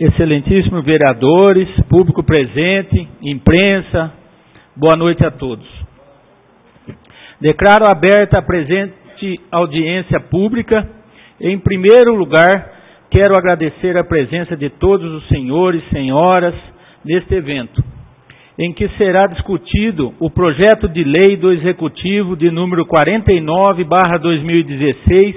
Excelentíssimos vereadores, público presente, imprensa, boa noite a todos. Declaro aberta a presente audiência pública. Em primeiro lugar, quero agradecer a presença de todos os senhores e senhoras neste evento, em que será discutido o projeto de lei do Executivo de número 49/2016,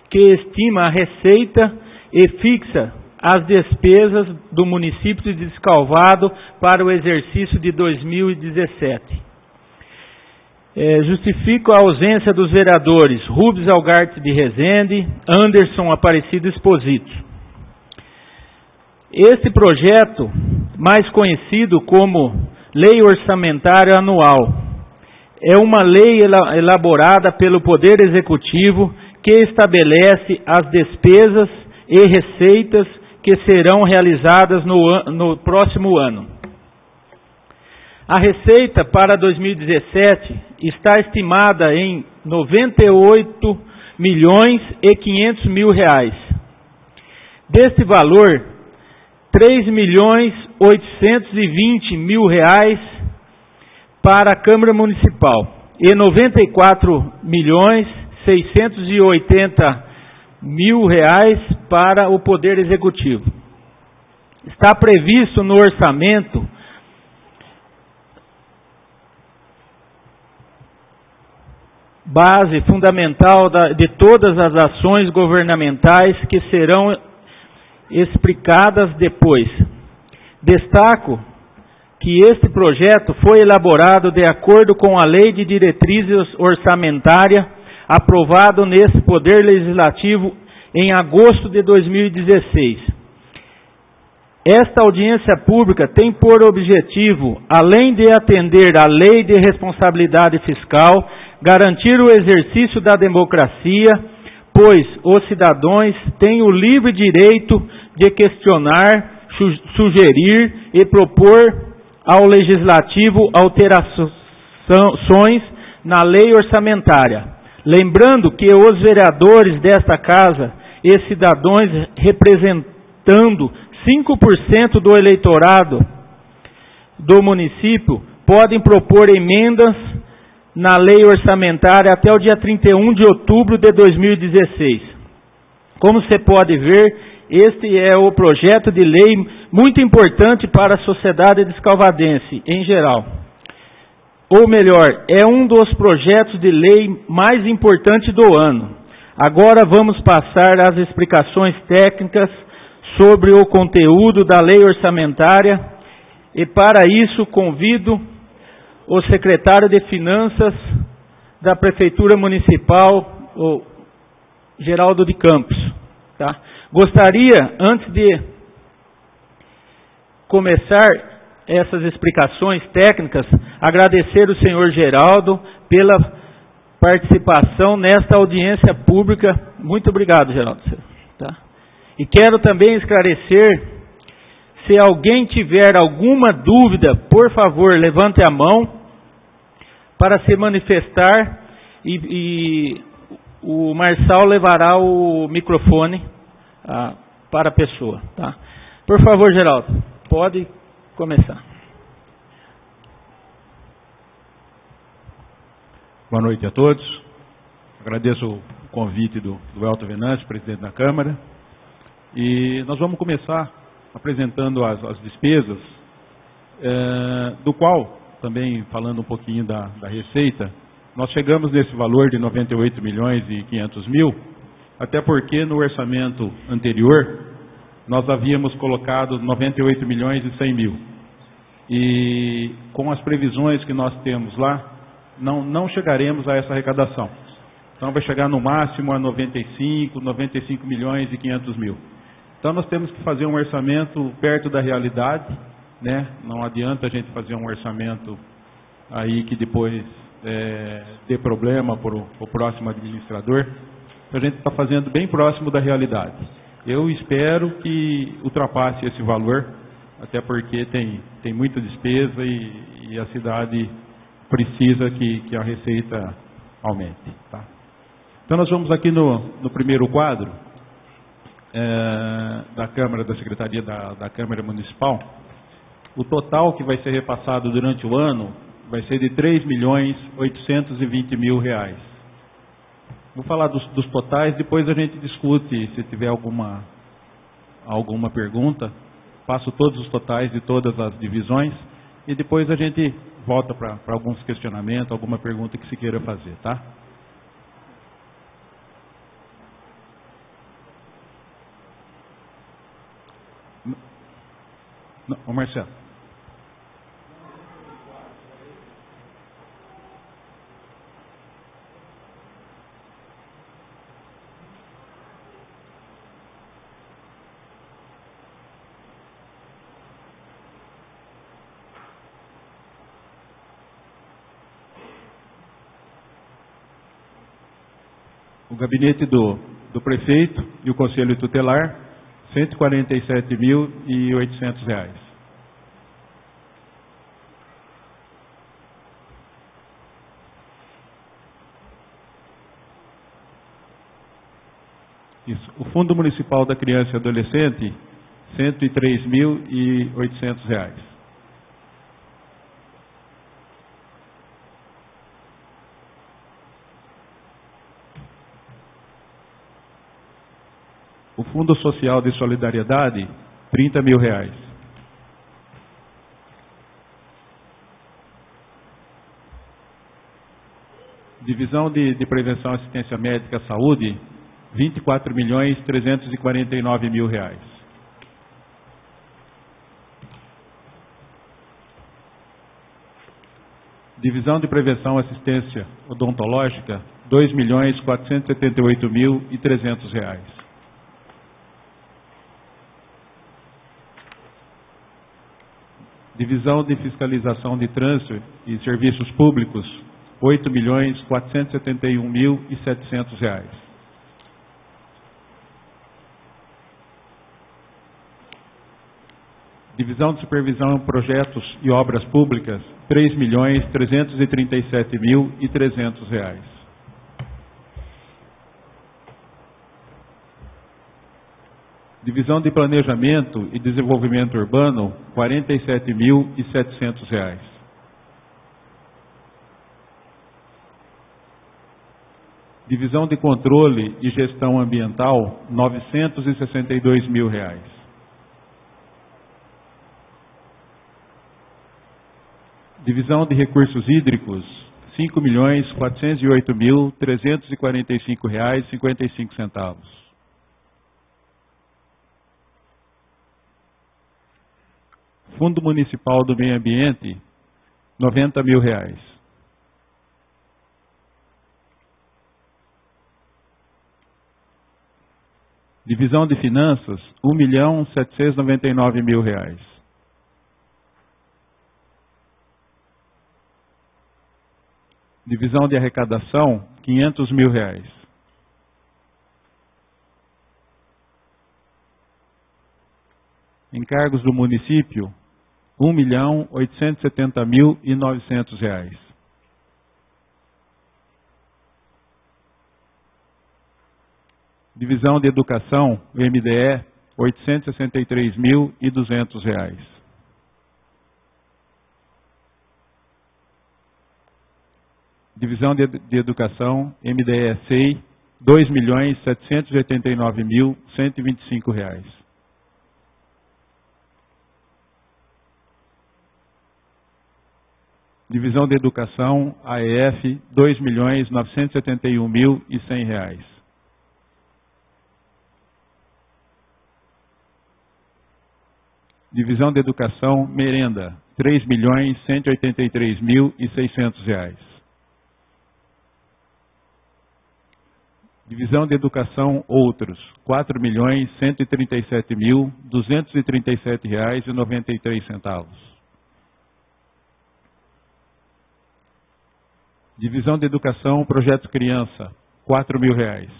que estima a receita e fixa as despesas do município de Descalvado para o exercício de 2017. Justifico a ausência dos vereadores Rubens Algarte de Rezende, Anderson Aparecido Exposito. Este projeto, mais conhecido como Lei Orçamentária Anual, é uma lei elaborada pelo Poder Executivo que estabelece as despesas e receitas que serão realizadas no próximo ano. A receita para 2017 está estimada em R$ 98.500.000. Deste valor, R$ 3.820.000 para a Câmara Municipal e R$ 94.680.000 para o Poder Executivo. Está previsto no orçamento base fundamental de todas as ações governamentais que serão explicadas depois. Destaco que este projeto foi elaborado de acordo com a Lei de Diretrizes Orçamentária, aprovado nesse Poder Legislativo em agosto de 2016. Esta audiência pública tem por objetivo, além de atender à Lei de Responsabilidade Fiscal, garantir o exercício da democracia, pois os cidadãos têm o livre direito de questionar, sugerir e propor ao Legislativo alterações na lei orçamentária. Lembrando que os vereadores desta Casa e cidadãos representando 5% do eleitorado do município podem propor emendas na lei orçamentária até o dia 31 de outubro de 2016. Como você pode ver, este é o projeto de lei muito importante para a sociedade descalvadense em geral. Ou melhor, é um dos projetos de lei mais importantes do ano. Agora vamos passar às explicações técnicas sobre o conteúdo da lei orçamentária e para isso convido o secretário de Finanças da Prefeitura Municipal, o Geraldo de Campos. Tá? Gostaria, antes de começar essas explicações técnicas, agradecer o senhor Geraldo pela participação nesta audiência pública. Muito obrigado, Geraldo. Tá? E quero também esclarecer, se alguém tiver alguma dúvida, por favor, levante a mão para se manifestar e o Marçal levará o microfone para a pessoa. Tá? Por favor, Geraldo, pode começar. Boa noite a todos. Agradeço o convite do Elton Venâncio, presidente da Câmara. E nós vamos começar apresentando as despesas, do qual, também falando um pouquinho da receita, nós chegamos nesse valor de 98.500.000, até porque no orçamento anterior nós havíamos colocado 98.100.000. E com as previsões que nós temos lá, não chegaremos a essa arrecadação. Então vai chegar no máximo a 95.500.000. Então nós temos que fazer um orçamento perto da realidade, né? Não adianta a gente fazer um orçamento aí que depois dê problema para o próximo administrador. Então a gente está fazendo bem próximo da realidade. Eu espero que ultrapasse esse valor, até porque tem muita despesa e a cidade precisa que a receita aumente. Tá? Então nós vamos aqui no primeiro quadro, da Câmara, da Secretaria da Câmara Municipal, o total que vai ser repassado durante o ano vai ser de R$3.820.000. Vou falar dos totais, depois a gente discute, se tiver alguma pergunta, passo todos os totais de todas as divisões e depois a gente volta para alguns questionamentos, alguma pergunta que se queira fazer, tá? Ô Marcelo. O gabinete do prefeito e o conselho tutelar, R$147.800. Isso. O Fundo Municipal da Criança e Adolescente, R$103.800. O Fundo Social de Solidariedade, R$30.000. Divisão de Prevenção e Assistência Médica à Saúde, R$24.349.000. Divisão de Prevenção e Assistência Odontológica, R$2.478.300. Divisão de Fiscalização de Trânsito e Serviços Públicos, R$8.471.700. Divisão de Supervisão em Projetos e Obras Públicas, R$3.337.300. Divisão de Planejamento e Desenvolvimento Urbano, R$47.700. Divisão de Controle e Gestão Ambiental, R$962.000. Divisão de Recursos Hídricos, R$5.408.345,55. Fundo Municipal do Meio Ambiente, R$90.000. Divisão de Finanças, R$1.799.000. Divisão de Arrecadação, R$500.000. Encargos do município, R$1.870.900. Divisão de Educação, o MDE, R$863.200. Divisão de Educação, MDE-SEI, R$2.789.125. Divisão de Educação, AEF, R$2.971.100. Divisão de Educação, Merenda, R$3.183.600. Divisão de Educação, Outros, R$4.137.237,93. Divisão de Educação, Projeto Criança, R$4.000.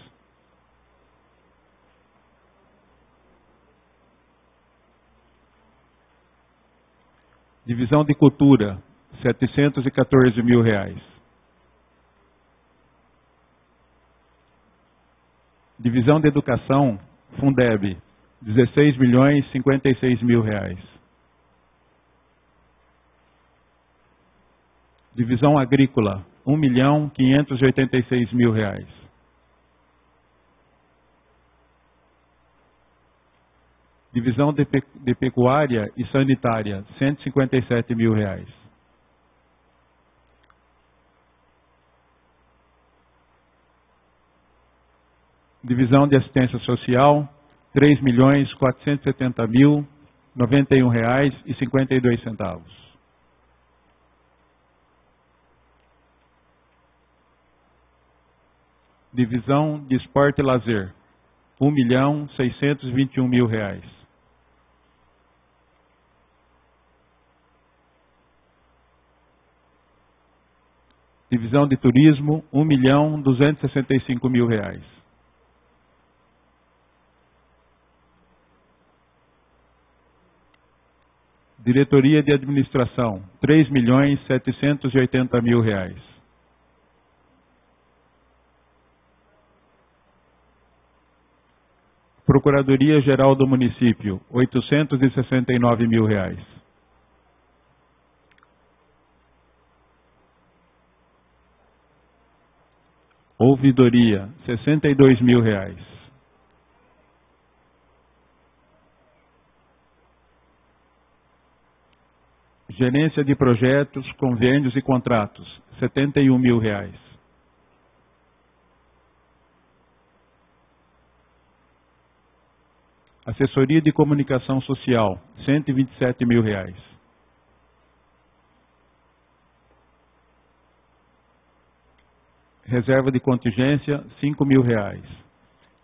Divisão de Cultura, R$714.000. Divisão de Educação, Fundeb, 16.056.000 reais. Divisão Agrícola, 1.586.000 reais. Divisão de Pecuária e Sanitária, 157.000 reais. Divisão de Assistência Social, R$ 3.470.091,52. Divisão de Esporte e Lazer, R$ 1.621.000 reais. Divisão de Turismo, R$ 1.265.000 reais. Diretoria de Administração, R$ 3.780.000 reais. Procuradoria-Geral do Município, R$ 869.000 reais. Ouvidoria, R$ 62.000 reais. Gerência de Projetos, Convênios e Contratos, R$ 71.000 reais. Assessoria de Comunicação Social, R$ 127.000 reais. Reserva de contingência, R$ 5.000 reais.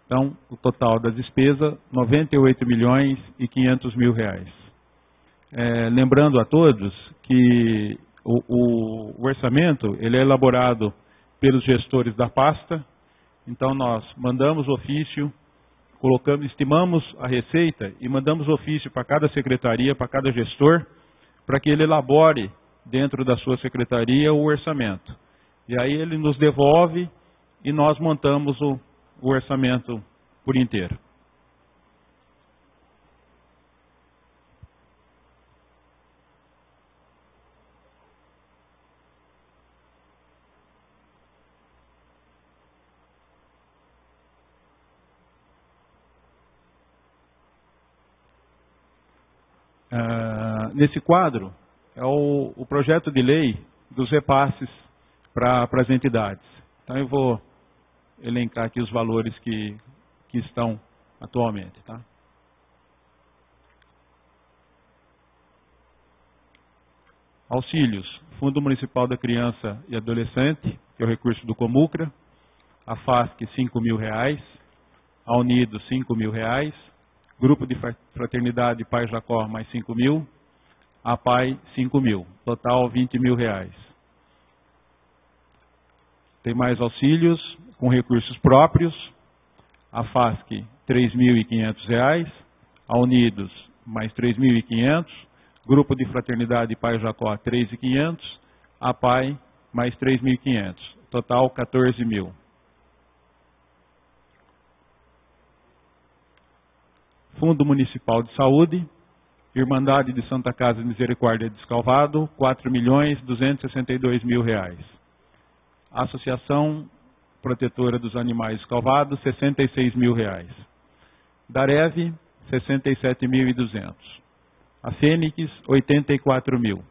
Então, o total das despesas, R$ 98.500.000 reais. Lembrando a todos que o orçamento ele é elaborado pelos gestores da pasta. Então, nós mandamos ofício, estimamos a receita e mandamos ofício para cada secretaria, para cada gestor, para que ele elabore dentro da sua secretaria o orçamento. E aí ele nos devolve e nós montamos o orçamento por inteiro. Nesse quadro é o projeto de lei dos repasses para as entidades. Então eu vou elencar aqui os valores que estão atualmente. Tá? Auxílios, Fundo Municipal da Criança e Adolescente, que é o recurso do Comucra, a FASC R$ 5.000 reais, a Unido R$ 5.000 reais, Grupo de Fraternidade Pai Jacó mais 5.000, a PAI 5.000, total R$ 20.000 reais. Tem mais auxílios com recursos próprios, a FASC R$ 3.500 reais, a Unidos mais 3.500, Grupo de Fraternidade Pai Jacó 3.500, a PAI mais 3.500, total 14.000. Fundo Municipal de Saúde, Irmandade de Santa Casa de Misericórdia de Descalvado, R$ 4.262.000 reais. Associação Protetora dos Animais Descalvados, R$ 66.000 reais. Darev, 67.200. A Fênix, 84.000.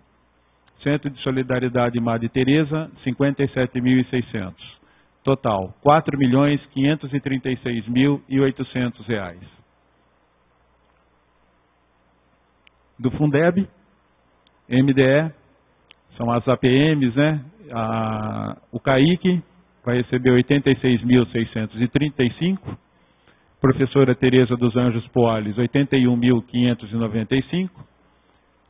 Centro de Solidariedade Madre Teresa, 57.600. Total, R$ 4.536.800 reais. Do Fundeb, MDE, são as APMs, né? O CAIC vai receber 86.635, professora Tereza dos Anjos Poales, 81.595,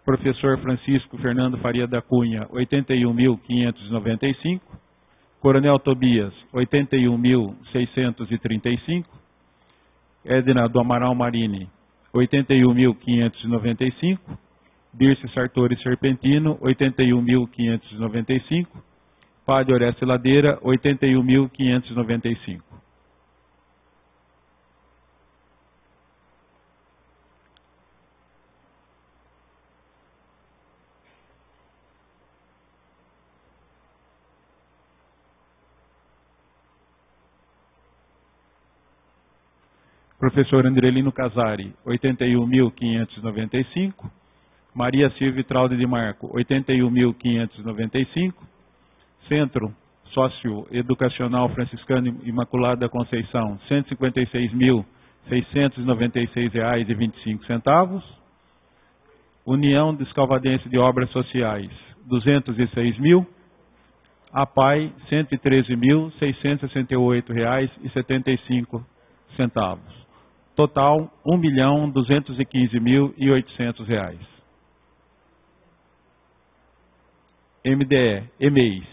professor Francisco Fernando Faria da Cunha, 81.595, Coronel Tobias, 81.635, Edna do Amaral Marini, 81.595, Dirce Sartori Serpentino, 81.595, Padre Oreste Ladeira, 81.595. Professor Andrelino Casari, 81.595. Maria Silvia Vitraldi de Marco, 81.595. Centro Socioeducacional Franciscano Imaculada Conceição, R$ 156.696,25. União Descalvadense de Obras Sociais, R$ 206.000. APAI, R$ 113.668,75. Total, R$ 1.215.800. MDE, EMEIs.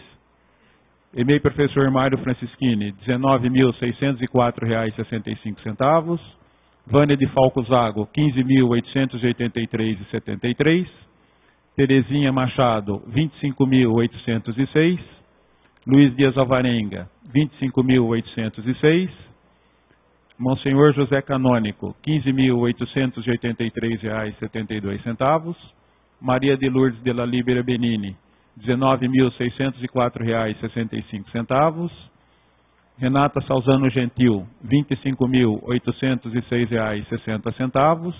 EMEI Professor Mário Francischini, R$ 19.604,65. Vânia de Falco Zago, R$ 15.883,73. Terezinha Machado, R$ 25.806. Luiz Dias Alvarenga, R$ 25.806. Monsenhor José Canônico, R$ 15.883,72. Maria de Lourdes de la Libera Benini, R$ 19.604,65. Renata Salzano Gentil, R$ 25.806,60.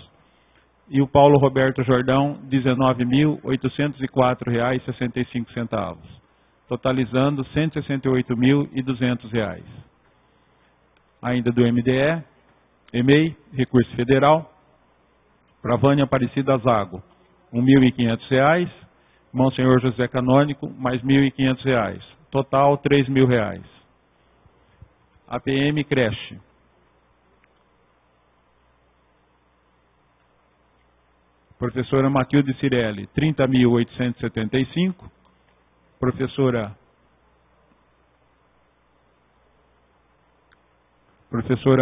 E o Paulo Roberto Jordão, R$ 19.804,65. Totalizando R$ 168.200. Ainda do MDE, EMEI, Recurso Federal, para Vânia Aparecida Zago, R$ 1.500. Monsenhor José Canônico, mais R$ 1.500. Total, R$ 3.000. APM Creche. Professora Matilde Cirelli, R$ 30.875. Professora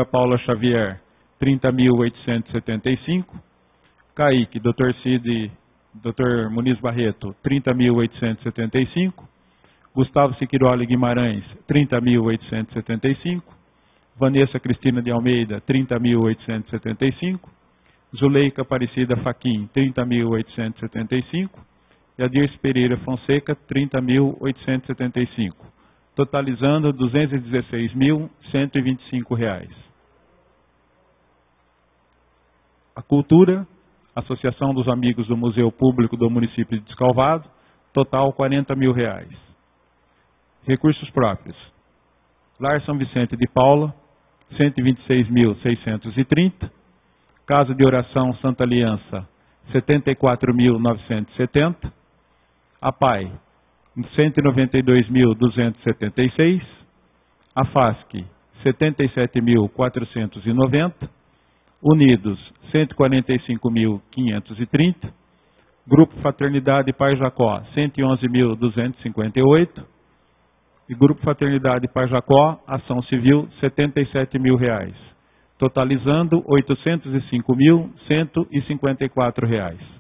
Paula Xavier, R$ 30.875. Kaique, Dr. Muniz Barreto, R$ 30.875. Gustavo Siquiroli Guimarães, R$ 30.875. Vanessa Cristina de Almeida, R$ 30.875. Zuleika Aparecida Faquim, R$ 30.875. E Adirce Pereira Fonseca, R$ 30.875. Totalizando R$ 216.125. A Cultura, Associação dos Amigos do Museu Público do Município de Descalvado, total R$ 40.000. Recursos próprios. Lar São Vicente de Paula, R$ 126.630. Casa de Oração Santa Aliança, R$ 74.970. APAI, R$ 192.276. AFASC, R$ 77.490. Unidos, R$ 145.530. Grupo Fraternidade Pai Jacó, R$ 111.258. E Grupo Fraternidade Pai Jacó, Ação Civil, R$ 77.000. Totalizando R$ 805.154.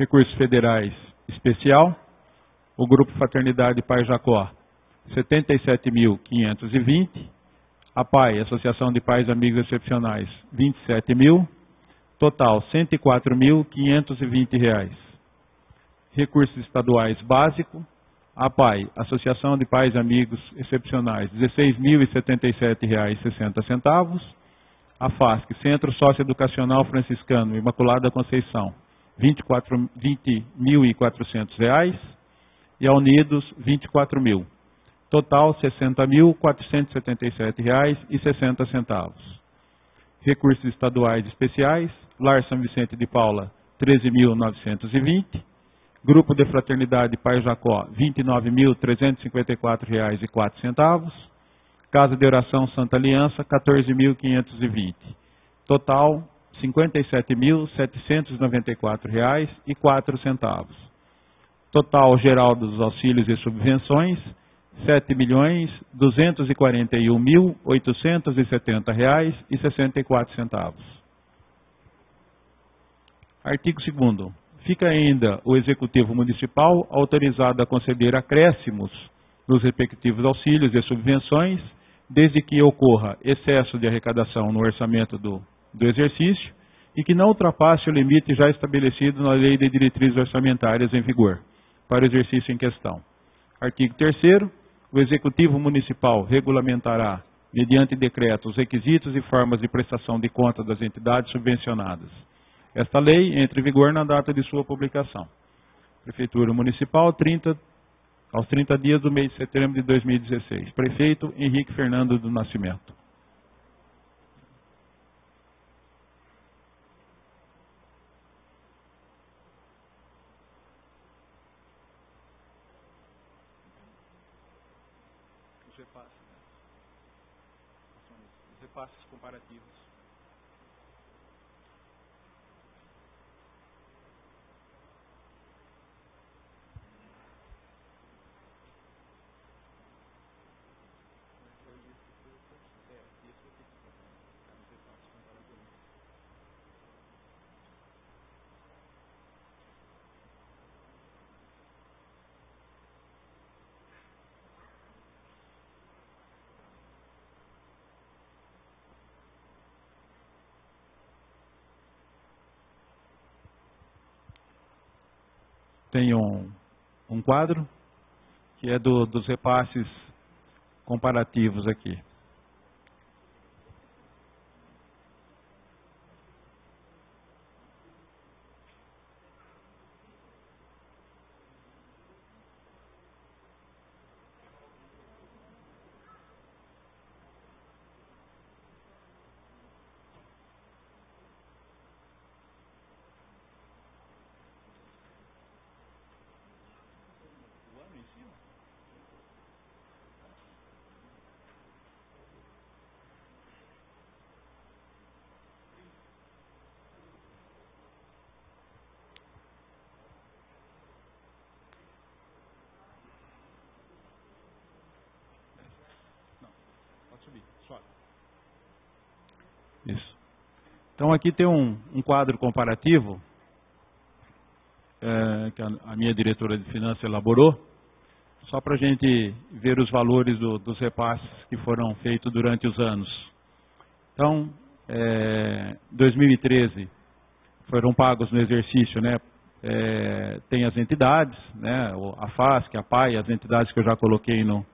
Recursos Federais Especial, o Grupo Fraternidade Pai Jacó, R$ 77.520. A PAI, Associação de Pais e Amigos Excepcionais, R$ 27.000. Total, R$ 104.520. Recursos Estaduais Básico, a PAI, Associação de Pais e Amigos Excepcionais, R$ 16.077,60. A FASC, Centro Socioeducacional Franciscano Imaculada Conceição, R$ 20.400. E a Unidos, R$ 24.000. Total, R$ 60.477,60. Recursos estaduais especiais, Lar São Vicente de Paula, R$ 13.920. Grupo de Fraternidade Pai Jacó, R$ 29.354,04. Casa de Oração Santa Aliança, R$ 14.520. Total, R$ 57.794,04. Total geral dos auxílios e subvenções, R$ 7.241.870,64. Artigo 2º. Fica ainda o Executivo Municipal autorizado a conceder acréscimos nos respectivos auxílios e subvenções, desde que ocorra excesso de arrecadação no orçamento do exercício e que não ultrapasse o limite já estabelecido na Lei de Diretrizes Orçamentárias em vigor para o exercício em questão. Artigo 3º, o Executivo Municipal regulamentará, mediante decreto, os requisitos e formas de prestação de conta das entidades subvencionadas. Esta lei entra em vigor na data de sua publicação. Prefeitura Municipal, aos 30 dias do mês de setembro de 2016. Prefeito Henrique Fernando do Nascimento. Os repasses comparativos. Tem um quadro que é dos repasses comparativos aqui. Isso. Então aqui tem um quadro comparativo que a minha diretora de finanças elaborou, só para a gente ver os valores dos repasses que foram feitos durante os anos. Então, 2013 foram pagos no exercício, né? Tem as entidades, né? A FASC, a PAI, as entidades que eu já coloquei no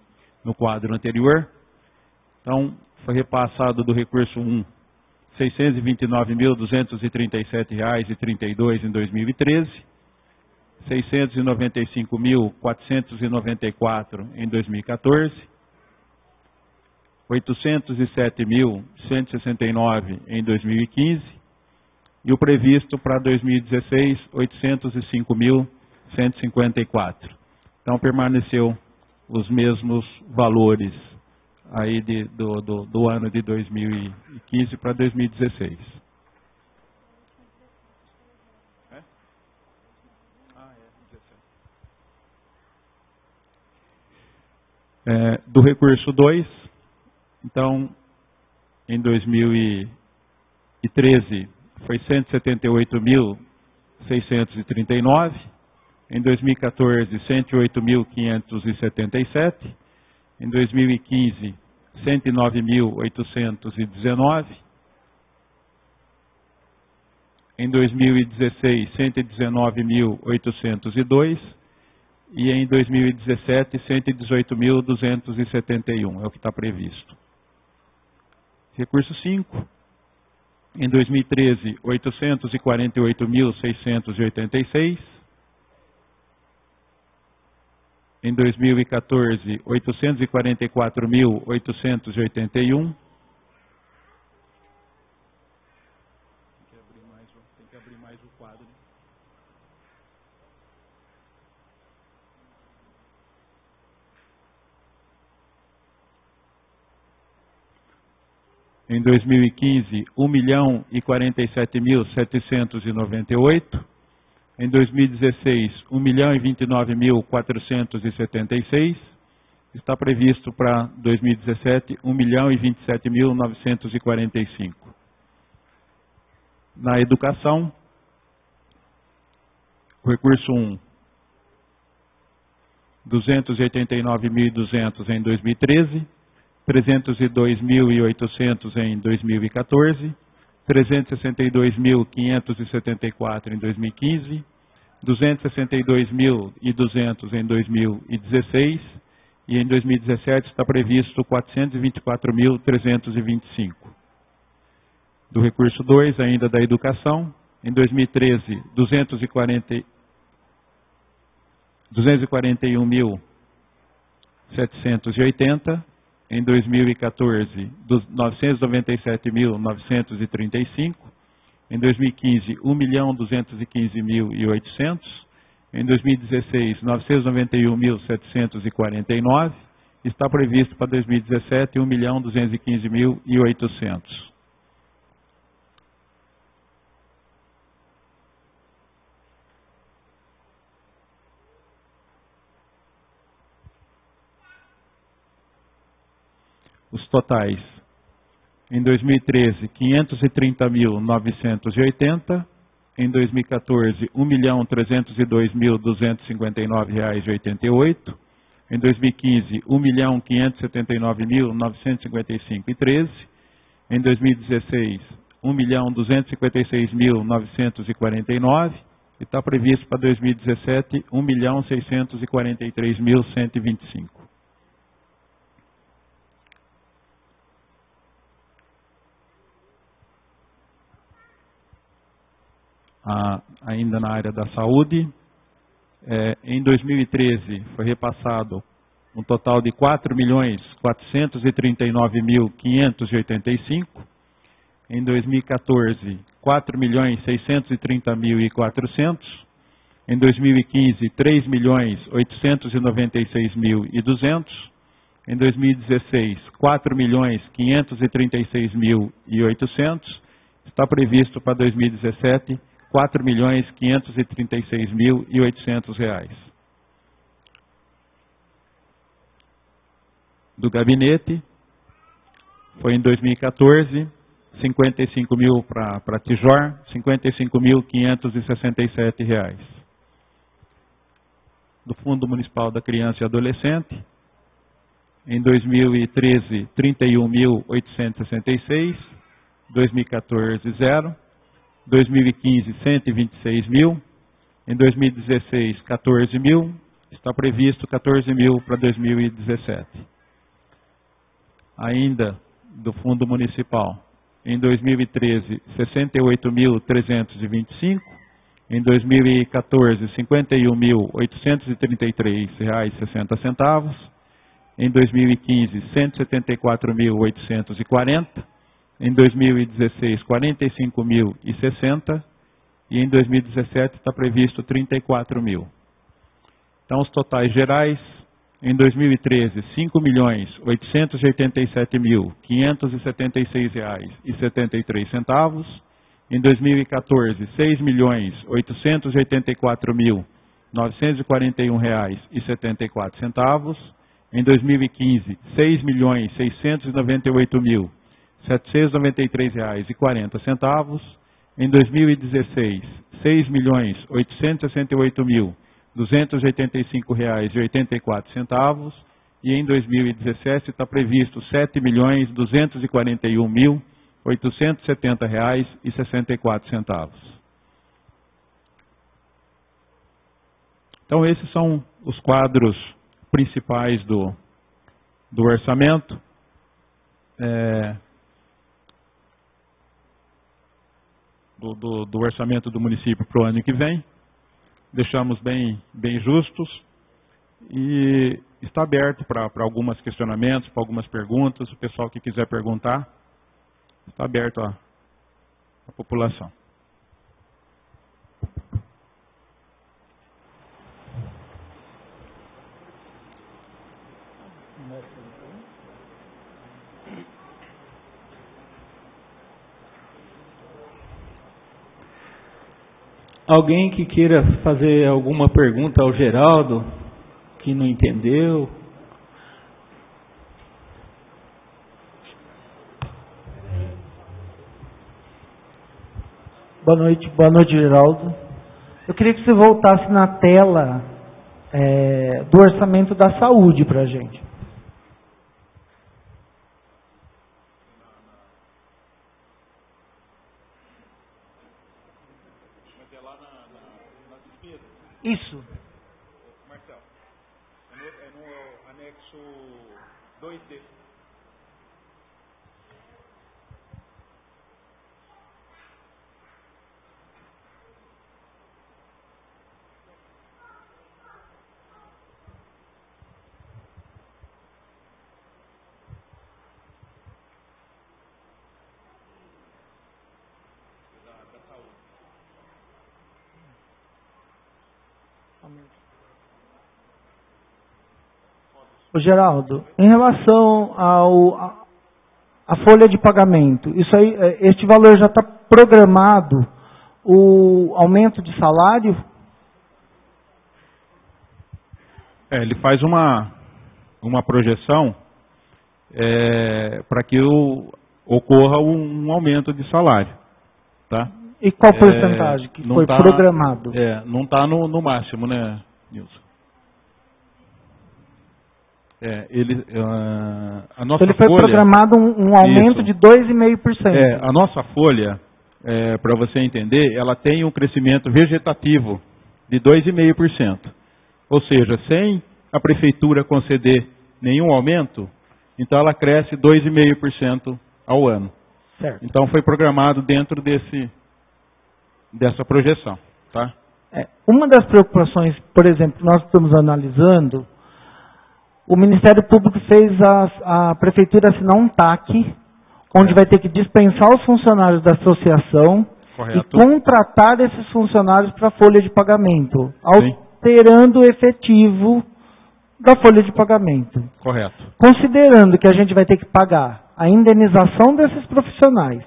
quadro anterior. Então, foi repassado do recurso 1, R$ 629.237,32 em 2013, R$ 695.494 em 2014, R$ 807.169 em 2015 e o previsto para 2016, R$ 805.154. Então, permaneceu os mesmos valores aí do ano de 2015 para 2016. Do recurso 2, então, em 2013 foi 178.639, em 2014 108.577, em 2015, 109.819. Em 2016, 119.802. E em 2017, 118.271. É o que está previsto. Recurso 5. Em 2013, 848.686. Em 2014, 844.881. Tem que abrir mais o quadro. Em 2015, 1.047.798. Em 2016, 1.029.476. Está previsto para 2017, 1.027.945. Na educação, o recurso 1, 289.200 em 2013, 302.800 em 2014, 362.574 em 2015, 262.200 em 2016 e em 2017 está previsto 424.325. Do recurso 2, ainda da educação, em 2013, 241.780, em 2014, 997.935, em 2015, 1.215.800, em 2016, 991.749, está previsto para 2017, 1.215.800. Os totais, em 2013, 530.980, em 2014, R$ 1.302.259,88, em 2015, R$ 1.579.955,13, em 2016, R$ 1.256.949, e está previsto para 2017, R$ 1.643.125. Ainda na área da saúde, em 2013 foi repassado um total de 4.439.585, em 2014 4.630.400, em 2015 3.896.200, em 2016 4.536.800, está previsto para 2017 R$ 4.536.800. Do gabinete, foi em 2014, 55.000 para Tijor, R$ 55.567. Do Fundo Municipal da Criança e Adolescente, em 2013, 31.866, 2014, 0. 2015, 126.000. Em 2016, 14.000. Está previsto 14.000 para 2017. Ainda do Fundo Municipal, em 2013, 68.325. Em 2014, R$ 51.833,60. Em 2015, R$ 174.840. Em 2016, 45.060 e em 2017 está previsto 34.000. Então, os totais gerais, em 2013, R$ 5.887.576,73. Em 2014, R$ 6.884.941,74. Em 2015, R$ 6.698.793,40. Em 2016, R$ 6.868.285,84. E em 2017 está previsto R$ 7.241.870,64. Então, esses são os quadros principais do orçamento. Do orçamento do município para o ano que vem. Deixamos bem justos e está aberto para alguns questionamentos, para algumas perguntas. O pessoal que quiser perguntar, está aberto à população. Alguém que queira fazer alguma pergunta ao Geraldo, que não entendeu? Boa noite, Geraldo. Eu queria que você voltasse na tela do orçamento da saúde para a gente. Isso. Marcelo, é no anexo 2D. Ô, Geraldo, em relação à folha de pagamento, isso aí, este valor já está programado, o aumento de salário? Ele faz uma projeção para que ocorra um aumento de salário, tá? E qual porcentagem que foi programado? Não está no máximo, né, Nilson? A nossa ele foi folha, programado um aumento de 2,5%. A nossa folha, para você entender, ela tem um crescimento vegetativo de 2,5%. Ou seja, sem a prefeitura conceder nenhum aumento, então ela cresce 2,5% ao ano. Certo. Então foi programado dentro dessa projeção. Tá? Uma das preocupações, por exemplo, nós estamos analisando, o Ministério Público fez a Prefeitura assinar um TAC, onde vai ter que dispensar os funcionários da associação. Correto. E contratar esses funcionários para a folha de pagamento, alterando o efetivo da folha de pagamento. Correto. Considerando que a gente vai ter que pagar a indenização desses profissionais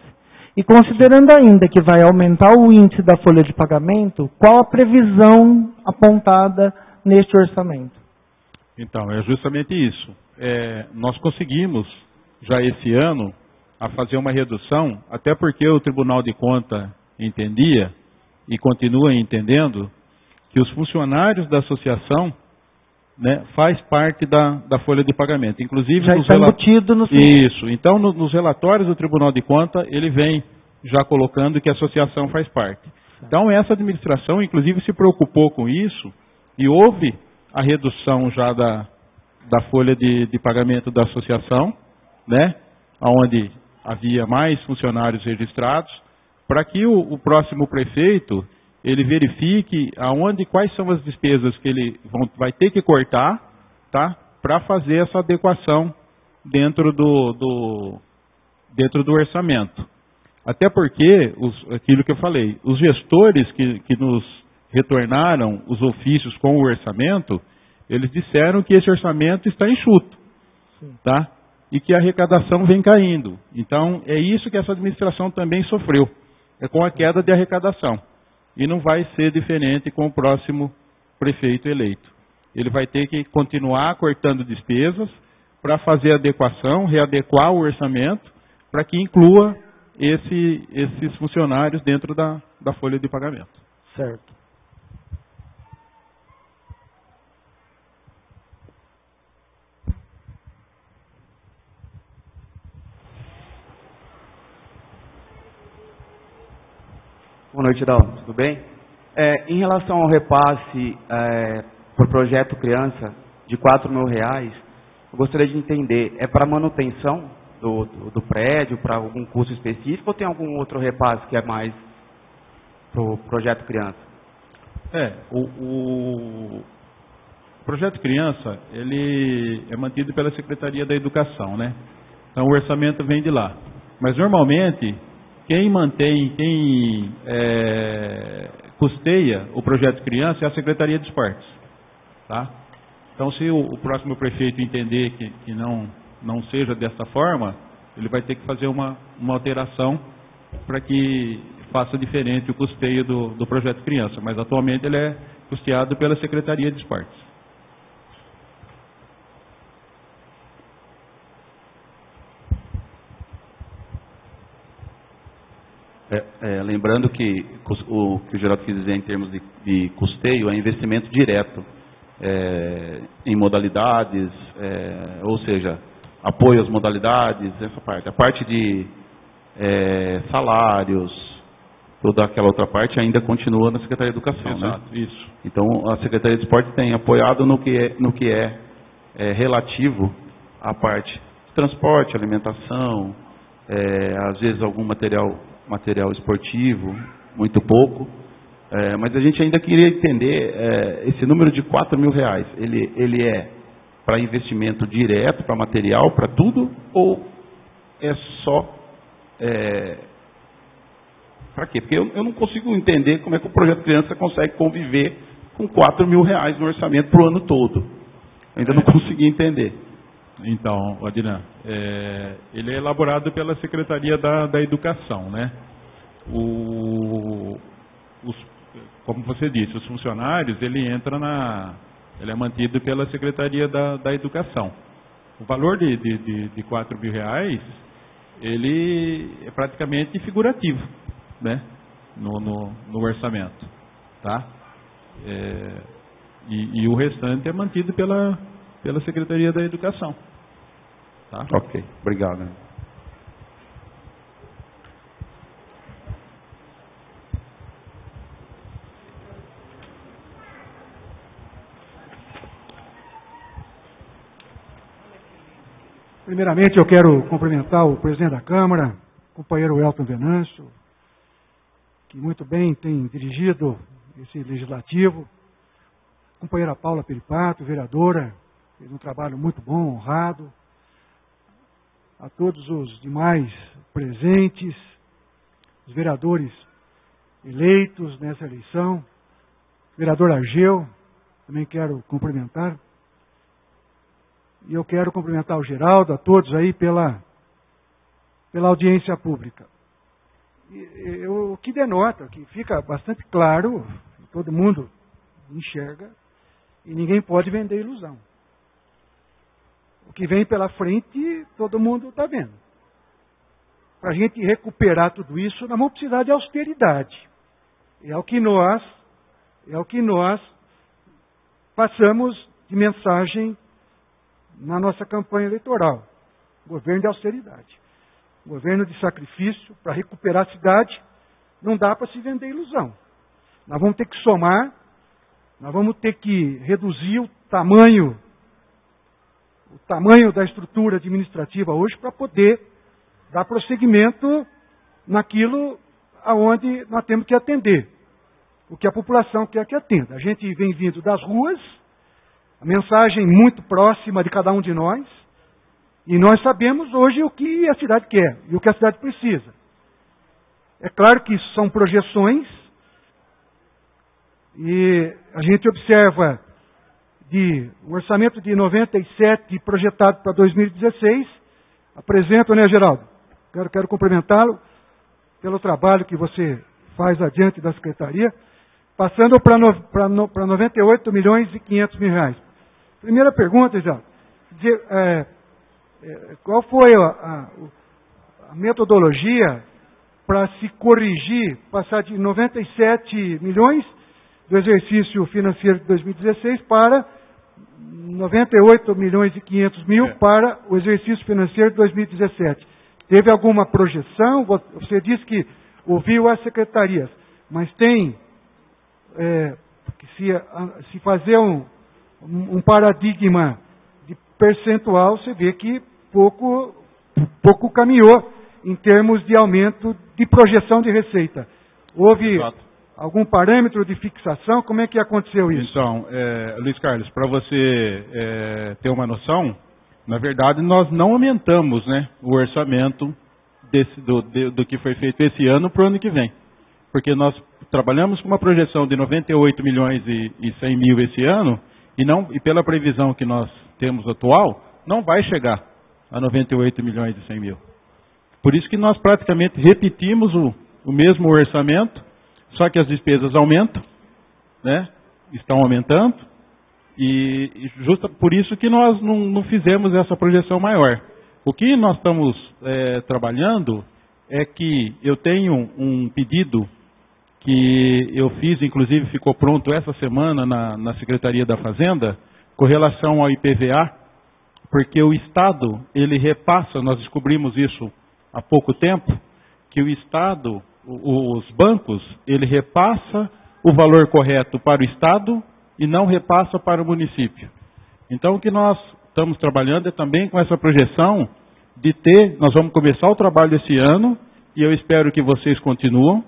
e considerando ainda que vai aumentar o índice da folha de pagamento, qual a previsão apontada neste orçamento? Então, é justamente isso. Nós conseguimos, já esse ano, a fazer uma redução, até porque o Tribunal de Contas entendia, e continua entendendo, que os funcionários da associação, né, faz parte da folha de pagamento. Inclusive, já está embutido no... Isso. Então, nos relatórios do Tribunal de Contas, ele vem já colocando que a associação faz parte. Então, essa administração, inclusive, se preocupou com isso e houve a redução já da folha de pagamento da associação, né, onde havia mais funcionários registrados, para que o próximo prefeito ele verifique quais são as despesas que ele vai ter que cortar, tá, para fazer essa adequação dentro do orçamento. Até porque, aquilo que eu falei, os gestores que nos retornaram os ofícios com o orçamento, eles disseram que esse orçamento está enxuto, tá? E que a arrecadação vem caindo. Então, é isso que essa administração também sofreu, com a queda de arrecadação. E não vai ser diferente com o próximo prefeito eleito. Ele vai ter que continuar cortando despesas para fazer adequação, readequar o orçamento, para que inclua esses funcionários dentro da folha de pagamento. Certo. Boa noite, Dalton. Tudo bem? Em relação ao repasse por projeto criança de R$4.000, eu gostaria de entender, é para manutenção do prédio, para algum custo específico, ou tem algum outro repasse que é mais para o projeto criança? O projeto criança, ele é mantido pela Secretaria da Educação, né? Então o orçamento vem de lá. Mas normalmente, quem custeia o projeto criança é a Secretaria de Esportes, tá? Então se o próximo prefeito entender que não seja dessa forma, ele vai ter que fazer uma alteração para que faça diferente o custeio do projeto criança. Mas atualmente ele é custeado pela Secretaria de Esportes. Lembrando que o Geraldo quis dizer em termos de custeio é investimento direto em modalidades, ou seja, apoio às modalidades, essa parte. A parte de salários, toda aquela outra parte ainda continua na Secretaria de Educação, Exato, né? isso. Então, a Secretaria de Esporte tem apoiado no que é relativo à parte de transporte, alimentação, às vezes algum material esportivo, muito pouco. Mas a gente ainda queria entender esse número de R$4.000. Ele é para investimento direto, para material, para tudo, ou é só para quê? Porque eu não consigo entender como é que o Projeto Criança consegue conviver com R$4.000 no orçamento para o ano todo. Ainda não consegui entender. Então, Adnan, ele é elaborado pela Secretaria da Educação, né? Como você disse, os funcionários, ele é mantido pela Secretaria da Educação. O valor de R$4.000, ele é praticamente figurativo, né? No orçamento, tá? E o restante é mantido pela Secretaria da Educação. Tá? Ok, obrigado. Primeiramente, eu quero cumprimentar o presidente da Câmara, o companheiro Elton Venâncio, que muito bem tem dirigido esse legislativo, a companheira Paula Peripato, vereadora, fez um trabalho muito bom, honrado, a todos os demais presentes, os vereadores eleitos nessa eleição, vereador Argeu, também quero cumprimentar. E eu quero cumprimentar o Geraldo, a todos aí pela audiência pública. O que denota, que fica bastante claro, todo mundo enxerga, e ninguém pode vender ilusão. O que vem pela frente, todo mundo está vendo. Para a gente recuperar tudo isso, nós vamos precisar de austeridade. É o que nós passamos de mensagem na nossa campanha eleitoral. Governo de austeridade. Governo de sacrifício para recuperar a cidade. Não dá para se vender ilusão. Nós vamos ter que somar, nós vamos ter que reduzir o tamanho da estrutura administrativa hoje para poder dar prosseguimento naquilo aonde nós temos que atender. O que a população quer que atenda. A gente vem vindo das ruas, a mensagem muito próxima de cada um de nós, e nós sabemos hoje o que a cidade quer e o que a cidade precisa. É claro que isso são projeções, e a gente observa um orçamento de 97 projetado para 2016. Apresento, né, Geraldo? Quero cumprimentá-lo pelo trabalho que você faz adiante da Secretaria, passando para 98.500.000. Primeira pergunta, Geraldo. Qual foi a metodologia para se corrigir, passar de 97 milhões do exercício financeiro de 2016 para 98.500.000 para o exercício financeiro de 2017. Teve alguma projeção? Você disse que ouviu as secretarias, mas tem que se fazer um paradigma de percentual, você vê que pouco caminhou em termos de aumento de projeção de receita. Houve algum parâmetro de fixação? Como é que aconteceu isso? Então, Luiz Carlos, para você ter uma noção, na verdade nós não aumentamos, né, o orçamento do que foi feito esse ano para o ano que vem. Porque nós trabalhamos com uma projeção de 98.100.000 esse ano, e pela previsão que nós temos atual, não vai chegar a 98.100.000. Por isso que nós praticamente repetimos o mesmo orçamento, só que as despesas aumentam, né? Estão aumentando, e justo por isso que nós não fizemos essa projeção maior. O que nós estamos trabalhando é que eu tenho um pedido que eu fiz, inclusive ficou pronto essa semana na Secretaria da Fazenda, com relação ao IPVA, porque o Estado, ele repassa, nós descobrimos isso há pouco tempo, que o Estado, os bancos, ele repassa o valor correto para o Estado e não repassa para o município. Então, o que nós estamos trabalhando é também com essa projeção de nós vamos começar o trabalho esse ano, e eu espero que vocês continuem,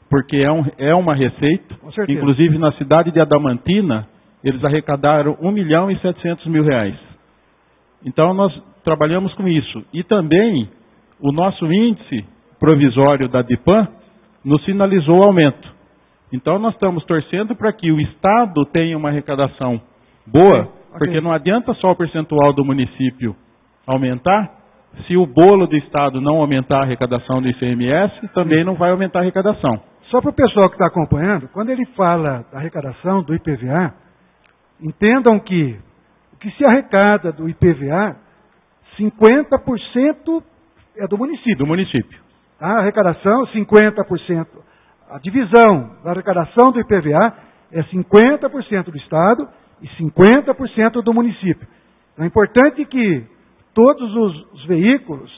porque é uma receita. Inclusive, na cidade de Adamantina, eles arrecadaram R$1.700.000. Então, nós trabalhamos com isso. E também, o nosso índice provisório da DIPAM nos sinalizou o aumento. Então, nós estamos torcendo para que o Estado tenha uma arrecadação boa, porque não adianta só o percentual do município aumentar, se o bolo do Estado não aumentar a arrecadação do ICMS, também não vai aumentar a arrecadação. Só para o pessoal que está acompanhando, quando ele fala da arrecadação do IPVA, entendam que o que se arrecada do IPVA, 50% é do município. Do município. A arrecadação, 50%. A divisão da arrecadação do IPVA é 50% do Estado e 50% do município. Então, é importante que todos os veículos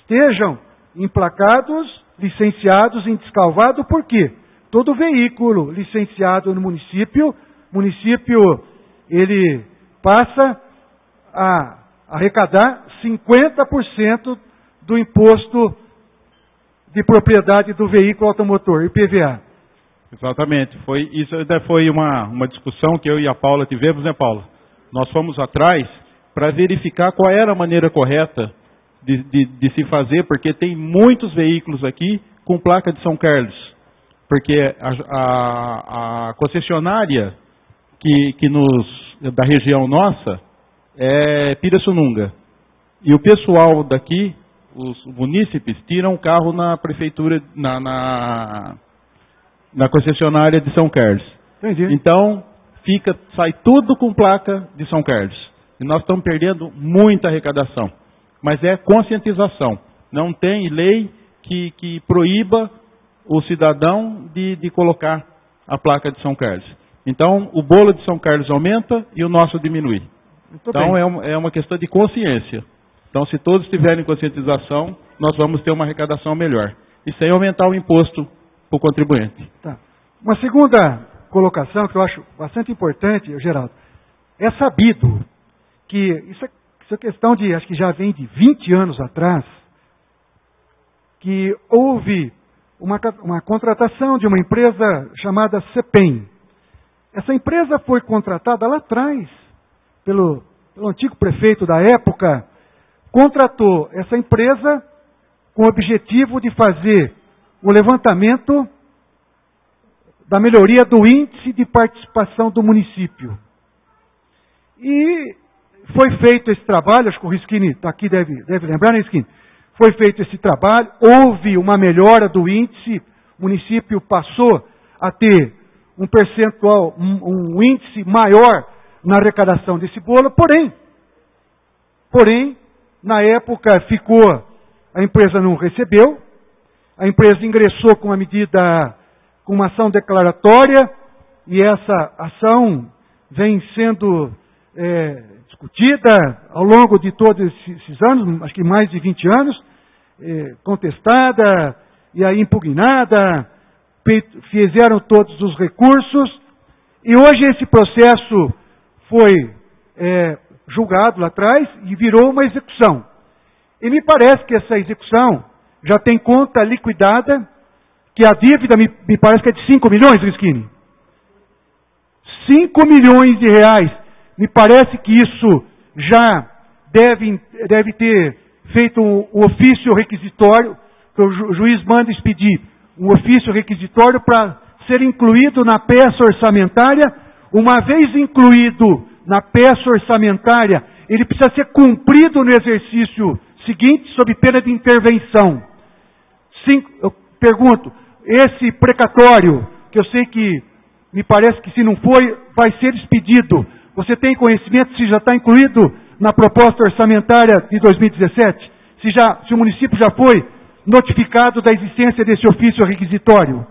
estejam emplacados, licenciados em descalvado, por quê? Todo veículo licenciado no município, ele passa a arrecadar 50% do imposto de propriedade do veículo automotor, IPVA. Exatamente. Isso ainda foi uma discussão que eu e a Paula tivemos, né, Paula? Nós fomos atrás para verificar qual era a maneira correta de se fazer, porque tem muitos veículos aqui com placa de São Carlos. Porque a concessionária da região nossa é Pirassununga. E o pessoal daqui, os munícipes, tiram o carro na prefeitura, na concessionária de São Carlos. Entendi. Então, sai tudo com placa de São Carlos. E nós estamos perdendo muita arrecadação. Mas é conscientização. Não tem lei que proíba o cidadão de colocar a placa de São Carlos. Então, o bolo de São Carlos aumenta e o nosso diminui. Então, é uma questão de consciência. Então, se todos tiverem conscientização, nós vamos ter uma arrecadação melhor. E sem aumentar o imposto para o contribuinte. Tá. Uma segunda colocação que eu acho bastante importante, Geraldo, é sabido que isso é questão de, acho que já vem de 20 anos atrás, que houve uma contratação de uma empresa chamada CEPEM. Essa empresa foi contratada lá atrás pelo antigo prefeito da época, contratou essa empresa com o objetivo de fazer o levantamento da melhoria do índice de participação do município. E foi feito esse trabalho, acho que o Risquini está aqui, deve lembrar, né, Risquini? Foi feito esse trabalho, houve uma melhora do índice, o município passou a ter um percentual, um índice maior na arrecadação desse bolo, porém, na época a empresa não recebeu, a empresa ingressou com uma ação declaratória, e essa ação vem sendo discutida ao longo de todos esses anos, acho que mais de 20 anos, contestada e aí impugnada, fizeram todos os recursos, e hoje esse processo foi julgado lá atrás e virou uma execução. E me parece que essa execução já tem conta liquidada, que a dívida me parece que é de 5 milhões, Risquini. 5 milhões de reais. Me parece que isso já deve ter feito um ofício requisitório, que o juiz manda expedir um ofício requisitório para ser incluído na peça orçamentária. Uma vez incluído na peça orçamentária, ele precisa ser cumprido no exercício seguinte, sob pena de intervenção. Eu pergunto, esse precatório, que eu sei que me parece que se não foi, vai ser expedido. Você tem conhecimento se já está incluído na proposta orçamentária de 2017? Se o município já foi notificado da existência desse ofício requisitório?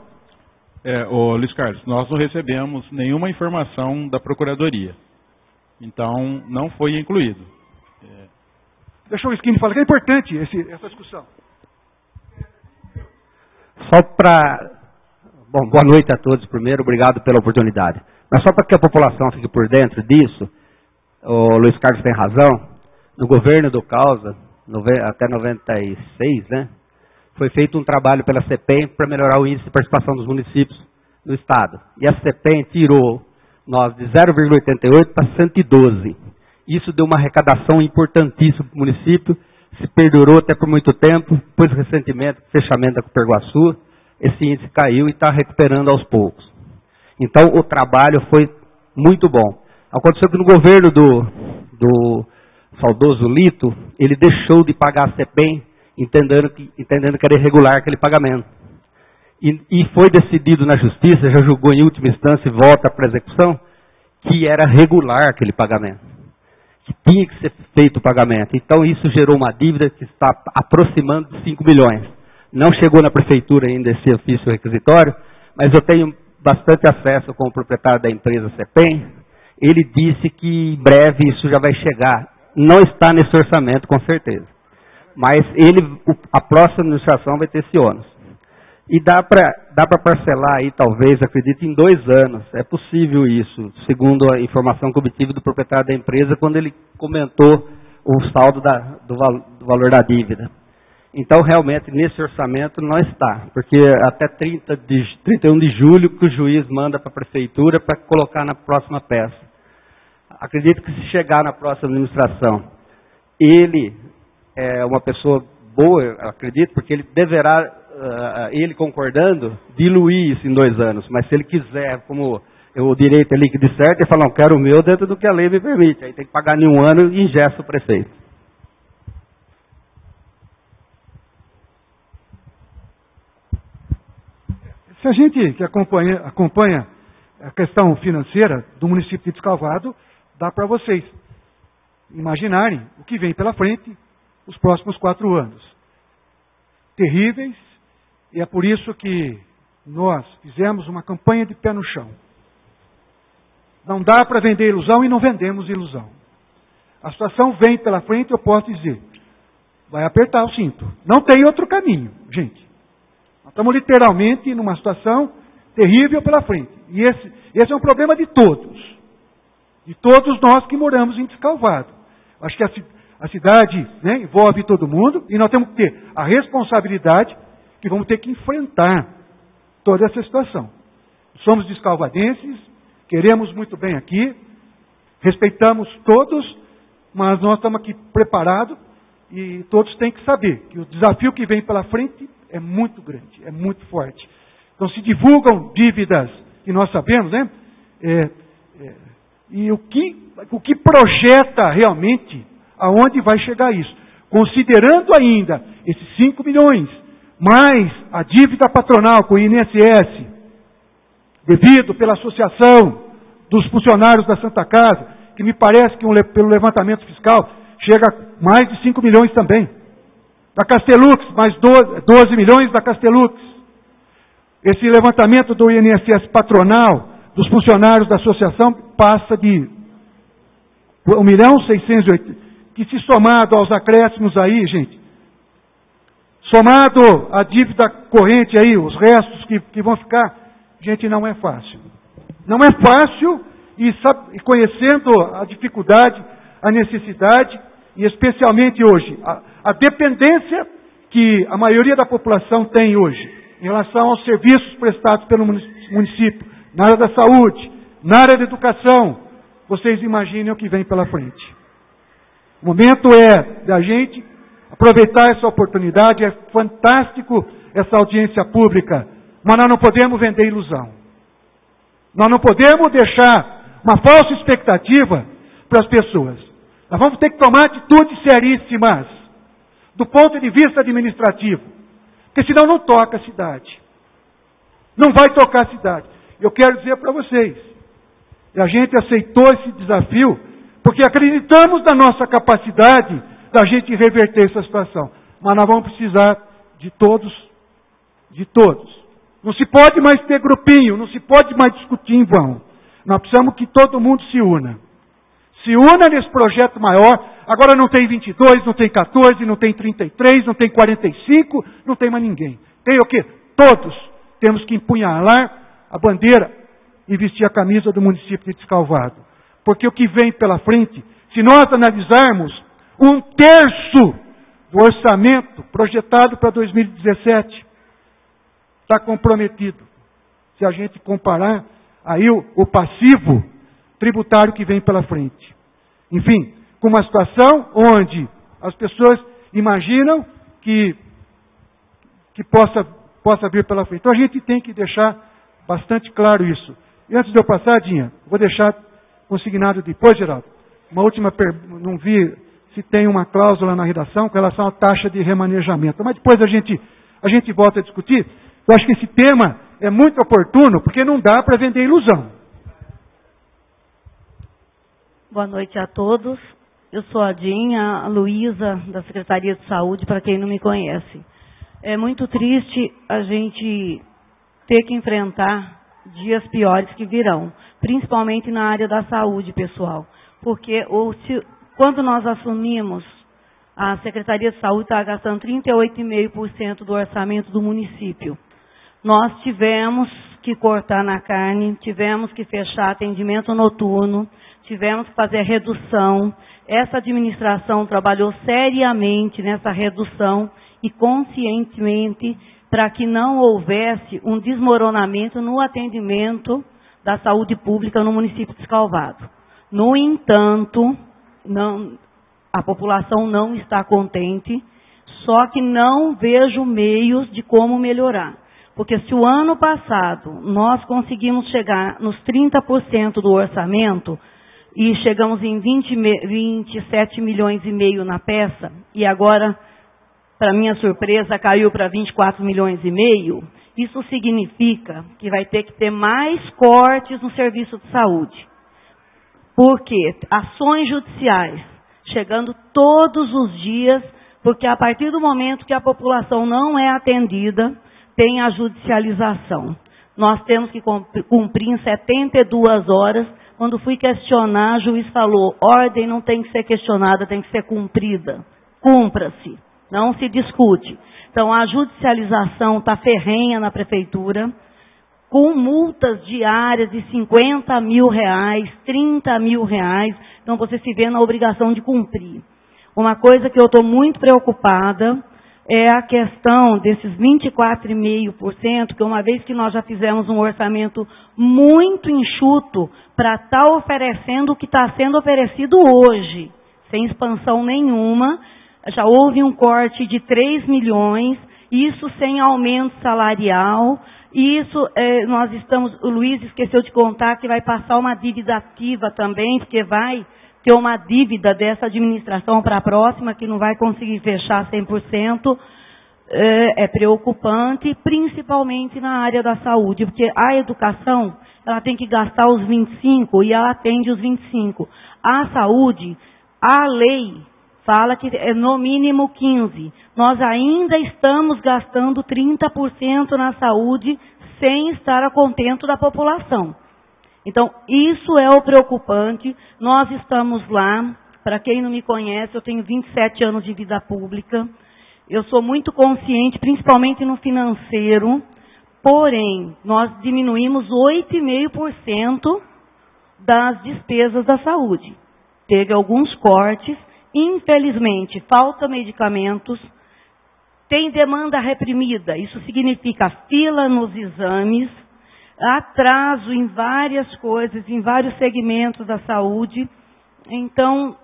Luiz Carlos, nós não recebemos nenhuma informação da Procuradoria. Então, não foi incluído. Deixa o Risquini falar, que é importante essa discussão. Só para... Bom, boa noite a todos primeiro, obrigado pela oportunidade. Mas só para que a população fique por dentro disso, o Luiz Carlos tem razão, no governo do Causa, até 96, né, foi feito um trabalho pela CEPEM para melhorar o índice de participação dos municípios no Estado. E a CEPEM tirou nós de 0,88 para 112. Isso deu uma arrecadação importantíssima para o município, se perdurou até por muito tempo, depois recentemente, fechamento da Coperguaçu, esse índice caiu e está recuperando aos poucos. Então o trabalho foi muito bom. Aconteceu que no governo do saudoso Lito, ele deixou de pagar a CEPEM, entendendo que era irregular aquele pagamento. E foi decidido na justiça, já julgou em última instância e volta para a execução, que era regular aquele pagamento, que tinha que ser feito o pagamento. Então isso gerou uma dívida que está aproximando de 5 milhões. Não chegou na prefeitura ainda esse ofício requisitório, mas eu tenho bastante acesso com o proprietário da empresa CEPEM. Ele disse que em breve isso já vai chegar. Não está nesse orçamento, com certeza. Mas a próxima administração vai ter esse ônus. E dá para parcelar aí, talvez, acredito, em 2 anos. É possível isso, segundo a informação que obtive do proprietário da empresa, quando ele comentou o saldo do valor da dívida. Então, realmente, nesse orçamento não está, porque até 31 de julho que o juiz manda para a prefeitura para colocar na próxima peça. Acredito que se chegar na próxima administração, ele é uma pessoa boa, eu acredito, porque ele deverá, ele concordando, diluir isso em 2 anos. Mas se ele quiser, como o direito é líquido e certo, ele fala, não, quero o meu dentro do que a lei me permite. Aí tem que pagar em 1 ano e ingessa o prefeito. Se a gente que acompanha a questão financeira do município de Descalvado, dá para vocês imaginarem o que vem pela frente os próximos 4 anos. Terríveis, e é por isso que nós fizemos uma campanha de pé no chão. Não dá para vender ilusão e não vendemos ilusão. A situação vem pela frente, eu posso dizer, vai apertar o cinto. Não tem outro caminho, gente. Nós estamos literalmente numa situação terrível pela frente. E esse é um problema de todos. De todos nós que moramos em Descalvado. Acho que a cidade, né, envolve todo mundo e nós temos que ter a responsabilidade que vamos ter que enfrentar toda essa situação. Somos descalvadenses, queremos muito bem aqui, respeitamos todos, mas nós estamos aqui preparados e todos têm que saber que o desafio que vem pela frente é muito grande, é muito forte. Então se divulgam dívidas que nós sabemos, né? E o que projeta realmente aonde vai chegar isso? Considerando ainda esses 5 milhões, mais a dívida patronal com o INSS, devido pela associação dos funcionários da Santa Casa, que me parece que pelo levantamento fiscal chega a mais de 5 milhões também. Da Castelux, mais 12 milhões da Castelux. Esse levantamento do INSS patronal, dos funcionários da associação, passa de 1.680.000, que se somado aos acréscimos aí, gente, somado a dívida corrente aí, os restos que vão ficar, gente, não é fácil. Não é fácil, e conhecendo a dificuldade, a necessidade, e especialmente hoje, a dependência que a maioria da população tem hoje, em relação aos serviços prestados pelo município, na área da saúde, na área da educação, vocês imaginem o que vem pela frente. O momento é da gente aproveitar essa oportunidade, é fantástico essa audiência pública, mas nós não podemos vender ilusão. Nós não podemos deixar uma falsa expectativa para as pessoas. Nós vamos ter que tomar atitudes seríssimas, do ponto de vista administrativo, porque senão não toca a cidade. Não vai tocar a cidade. Eu quero dizer para vocês, a gente aceitou esse desafio, porque acreditamos na nossa capacidade da gente reverter essa situação. Mas nós vamos precisar de todos, de todos. Não se pode mais ter grupinho, não se pode mais discutir em vão. Nós precisamos que todo mundo se una. Se una nesse projeto maior. Agora não tem 22, não tem 14, não tem 33, não tem 45, não tem mais ninguém. Tem o quê? todos temos que empunhalar a bandeira e vestir a camisa do município de Descalvado. Porque o que vem pela frente, se nós analisarmos 1/3 do orçamento projetado para 2017, está comprometido. Se a gente comparar aí o passivo tributário que vem pela frente. Enfim, com uma situação onde as pessoas imaginam que possa vir pela frente. Então a gente tem que deixar bastante claro isso. E antes de eu passar, Dinha, vou deixar consignado depois, Geraldo, uma última pergunta, não vi se tem uma cláusula na redação com relação à taxa de remanejamento, mas depois a gente volta a discutir. Eu acho que esse tema é muito oportuno, porque não dá para vender ilusão. Boa noite a todos. Eu sou a Dinha, a Luísa, da Secretaria de Saúde, para quem não me conhece. É muito triste a gente ter que enfrentar dias piores que virão, principalmente na área da saúde, pessoal. Porque quando nós assumimos, a Secretaria de Saúde está gastando 38,5% do orçamento do município. Nós tivemos que cortar na carne, tivemos que fechar atendimento noturno, tivemos que fazer redução. Essa administração trabalhou seriamente nessa redução e conscientemente para que não houvesse um desmoronamento no atendimento da saúde pública no município de Descalvado. No entanto, a população não está contente, só que não vejo meios de como melhorar. Porque se o ano passado nós conseguimos chegar nos 30% do orçamento e chegamos em 27 milhões e meio na peça, e agora, para minha surpresa, caiu para 24 milhões e meio, isso significa que vai ter que ter mais cortes no serviço de saúde. Porque ações judiciais, chegando todos os dias, porque a partir do momento que a população não é atendida, tem a judicialização. Nós temos que cumprir em 72 horas. Quando fui questionar, o juiz falou, ordem não tem que ser questionada, tem que ser cumprida. Cumpra-se, não se discute. Então, a judicialização está ferrenha na prefeitura, com multas diárias de R$50 mil, R$30 mil. Então, você se vê na obrigação de cumprir. Uma coisa que eu estou muito preocupada é a questão desses 24,5%, que uma vez que nós já fizemos um orçamento muito enxuto para estar oferecendo o que está sendo oferecido hoje, sem expansão nenhuma, já houve um corte de 3 milhões, isso sem aumento salarial, isso nós estamos, o Luiz esqueceu de contar que vai passar uma dívida ativa também, porque vai ter uma dívida dessa administração para a próxima, que não vai conseguir fechar 100%, é preocupante, principalmente na área da saúde, porque a educação, ela tem que gastar os 25% e ela atende os 25%. A saúde, a lei fala que é no mínimo 15%. Nós ainda estamos gastando 30% na saúde sem estar a contento da população. Então, isso é o preocupante. Nós estamos lá, para quem não me conhece, eu tenho 27 anos de vida pública, eu sou muito consciente, principalmente no financeiro, porém, nós diminuímos 8,5% das despesas da saúde. Teve alguns cortes, infelizmente, falta medicamentos, tem demanda reprimida, isso significa fila nos exames, atraso em várias coisas, em vários segmentos da saúde. Então,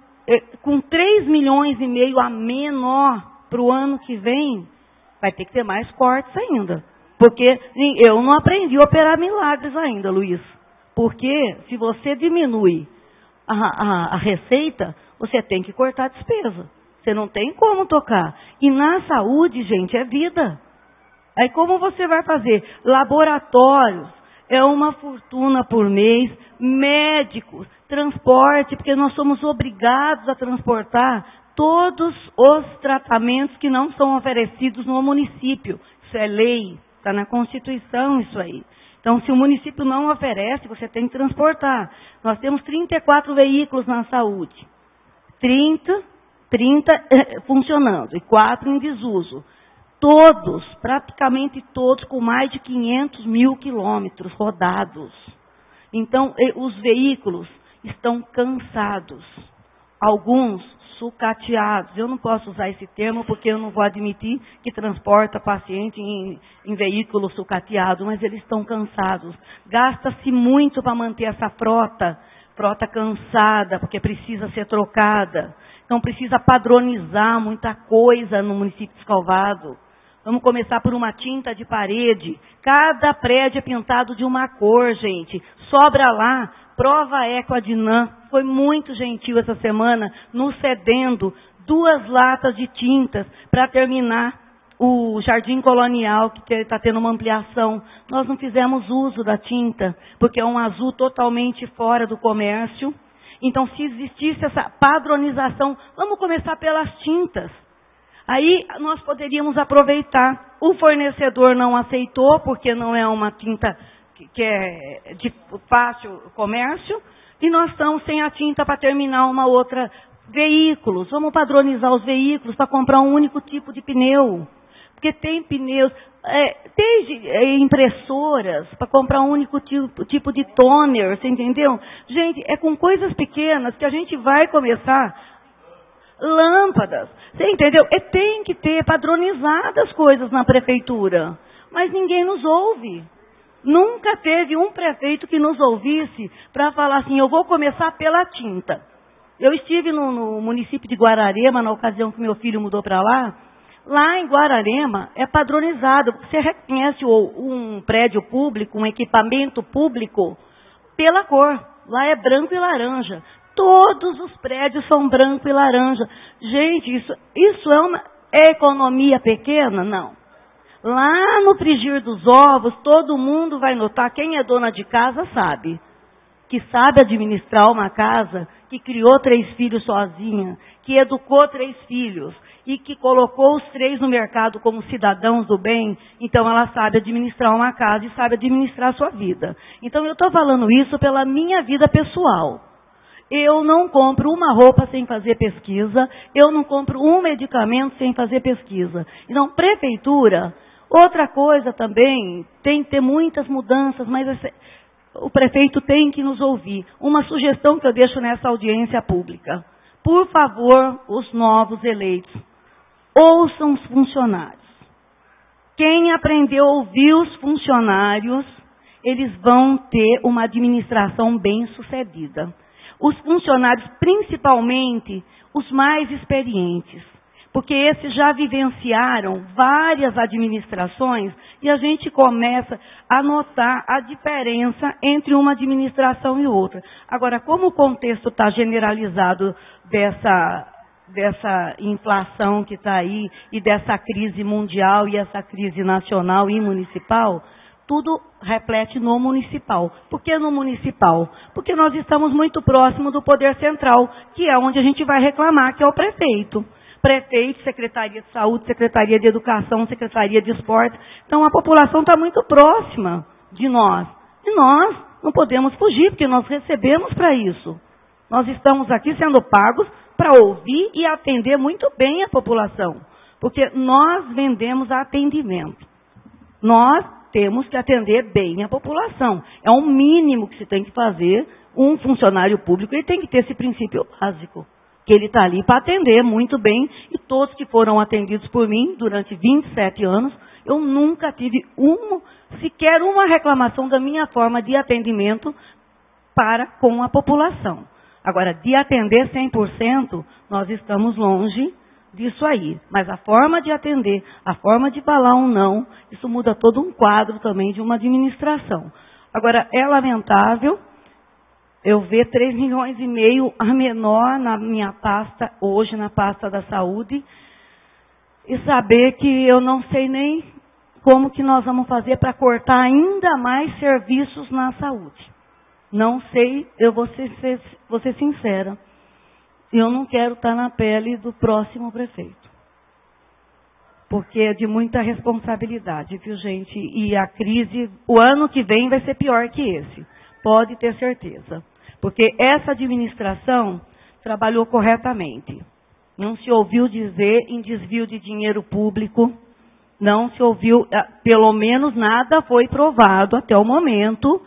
com 3,5 milhões a menor para o ano que vem, vai ter que ter mais cortes ainda. Porque eu não aprendi a operar milagres ainda, Luiz. Porque se você diminui a receita, você tem que cortar a despesa. Você não tem como tocar. E na saúde, gente, é vida. Aí como você vai fazer? Laboratórios, é uma fortuna por mês, médicos, transporte, porque nós somos obrigados a transportar todos os tratamentos que não são oferecidos no município. Isso é lei, está na Constituição isso aí. Então, se o município não oferece, você tem que transportar. Nós temos 34 veículos na saúde. 30 funcionando e 4 em desuso. Todos, praticamente todos, com mais de 500 mil quilômetros rodados. Então, os veículos estão cansados. Alguns sucateados. Eu não posso usar esse termo porque eu não vou admitir que transporta paciente em veículo sucateado, mas eles estão cansados. Gasta-se muito para manter essa frota cansada, porque precisa ser trocada. Então precisa padronizar muita coisa no município de Escalvado. Vamos começar por uma tinta de parede. Cada prédio é pintado de uma cor, gente. Sobra lá. Prova Eco Adnan foi muito gentil essa semana, nos cedendo 2 latas de tintas para terminar o Jardim Colonial, que está tendo uma ampliação. Nós não fizemos uso da tinta, porque é um azul totalmente fora do comércio. Então, se existisse essa padronização, vamos começar pelas tintas. Aí nós poderíamos aproveitar. O fornecedor não aceitou, porque não é uma tinta que é de fácil comércio, e nós estamos sem a tinta para terminar uma outra. Veículos, vamos padronizar os veículos para comprar um único tipo de pneu. Porque tem pneus, tem impressoras para comprar um único tipo de toner, você entendeu? Gente, é com coisas pequenas que a gente vai começar. Lâmpadas, você entendeu? Tem que ter padronizadas coisas na prefeitura, mas ninguém nos ouve. Nunca teve um prefeito que nos ouvisse para falar assim, eu vou começar pela tinta. Eu estive no município de Guararema, na ocasião que meu filho mudou para lá. Lá em Guararema é padronizado. Você reconhece um prédio público, um equipamento público, pela cor. Lá é branco e laranja. Todos os prédios são branco e laranja. Gente, isso é economia pequena? Não. Lá no frigir dos ovos, todo mundo vai notar, quem é dona de casa sabe, que sabe administrar uma casa, que criou 3 filhos sozinha, que educou 3 filhos e que colocou os 3 no mercado como cidadãos do bem, então ela sabe administrar uma casa e sabe administrar a sua vida. Então eu estou falando isso pela minha vida pessoal. Eu não compro uma roupa sem fazer pesquisa, eu não compro um medicamento sem fazer pesquisa. Então, prefeitura... Outra coisa também, tem que ter muitas mudanças, mas o prefeito tem que nos ouvir. Uma sugestão que eu deixo nessa audiência pública. Por favor, os novos eleitos, ouçam os funcionários. Quem aprendeu a ouvir os funcionários, eles vão ter uma administração bem-sucedida. Os funcionários, principalmente, os mais experientes. Porque esses já vivenciaram várias administrações e a gente começa a notar a diferença entre uma administração e outra. Agora, como o contexto está generalizado dessa inflação que está aí e dessa crise mundial e essa crise nacional e municipal, tudo reflete no municipal. Por que no municipal? Porque nós estamos muito próximos do poder central, que é onde a gente vai reclamar, que é o prefeito. Prefeito, Secretaria de Saúde, Secretaria de Educação, Secretaria de Esporte. Então, a população está muito próxima de nós. E nós não podemos fugir, porque nós recebemos para isso. Nós estamos aqui sendo pagos para ouvir e atender muito bem a população. Porque nós vendemos atendimento. Nós temos que atender bem a população. É o mínimo que se tem que fazer. Um funcionário público, ele tem que ter esse princípio básico. Que ele está ali para atender muito bem, e todos que foram atendidos por mim durante 27 anos, eu nunca tive sequer uma reclamação da minha forma de atendimento para com a população. Agora, de atender 100%, nós estamos longe disso aí. Mas a forma de atender, a forma de falar um não, isso muda todo um quadro também de uma administração. Agora, é lamentável eu ver 3,5 milhões a menor na minha pasta, hoje na pasta da saúde, e saber que eu não sei nem como que nós vamos fazer para cortar ainda mais serviços na saúde. Não sei, eu vou ser sincera, eu não quero estar na pele do próximo prefeito. Porque é de muita responsabilidade, viu, gente? E a crise, o ano que vem vai ser pior que esse. Pode ter certeza. Porque essa administração trabalhou corretamente. Não se ouviu dizer em desvio de dinheiro público. Não se ouviu, pelo menos nada foi provado até o momento,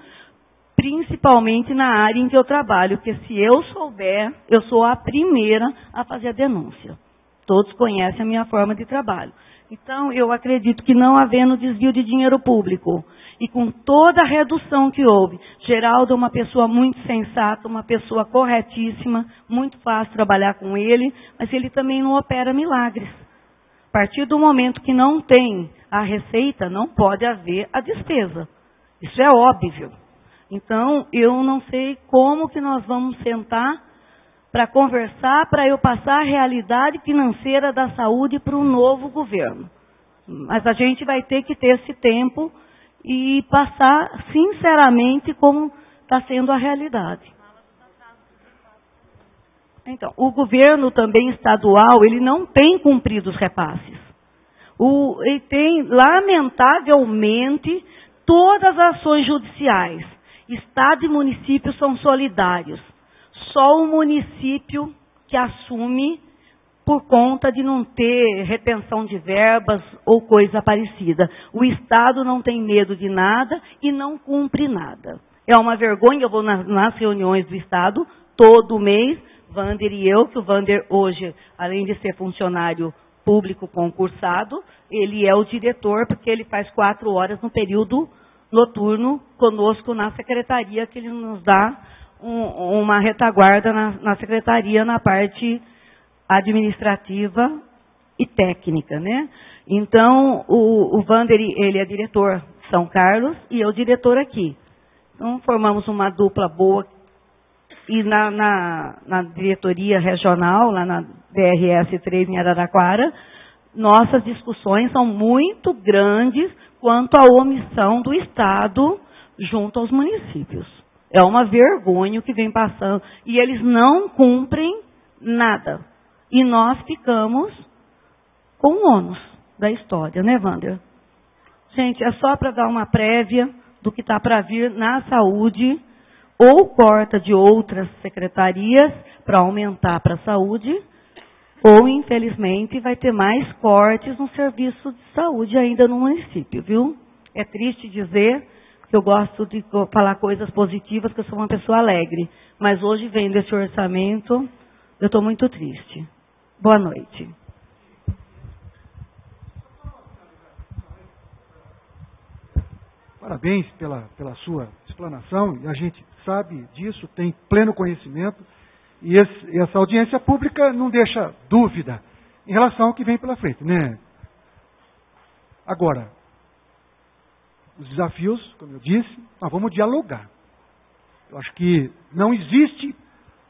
principalmente na área em que eu trabalho, porque se eu souber, eu sou a primeira a fazer a denúncia. Todos conhecem a minha forma de trabalho. Então, eu acredito que não havendo desvio de dinheiro público, e com toda a redução que houve, Geraldo é uma pessoa muito sensata, uma pessoa corretíssima, muito fácil trabalhar com ele, mas ele também não opera milagres. A partir do momento que não tem a receita, não pode haver a despesa. Isso é óbvio. Então, eu não sei como que nós vamos sentar para conversar, para eu passar a realidade financeira da saúde para o novo governo. Mas a gente vai ter que ter esse tempo e passar sinceramente como está sendo a realidade. Então, o governo também estadual, ele não tem cumprido os repasses. Ele tem, lamentavelmente, todas as ações judiciais. Estado e município são solidários. Só o município que assume por conta de não ter retenção de verbas ou coisa parecida. O Estado não tem medo de nada e não cumpre nada. É uma vergonha, eu vou nas reuniões do Estado todo mês, Wander e eu, que o Wander hoje, além de ser funcionário público concursado, ele é o diretor, porque ele faz 4 horas no período noturno conosco na secretaria, que ele nos dá uma retaguarda na secretaria, na parte administrativa e técnica, né? Então, o Wander, ele é diretor de São Carlos e eu diretor aqui. Então, formamos uma dupla boa. E na diretoria regional, lá na DRS 3 em Araraquara, nossas discussões são muito grandes quanto à omissão do Estado junto aos municípios. É uma vergonha o que vem passando. E eles não cumprem nada. E nós ficamos com o ônus da história, né, Wander? Gente, é só para dar uma prévia do que está para vir na saúde, ou corta de outras secretarias para aumentar para a saúde, ou, infelizmente, vai ter mais cortes no serviço de saúde ainda no município, viu? É triste dizer que eu gosto de falar coisas positivas, que eu sou uma pessoa alegre, mas hoje, vendo esse orçamento, eu estou muito triste. Boa noite. Parabéns pela sua explanação, e a gente sabe disso, tem pleno conhecimento, e essa audiência pública não deixa dúvida em relação ao que vem pela frente, né? Agora, os desafios, como eu disse, nós vamos dialogar. Eu acho que não existe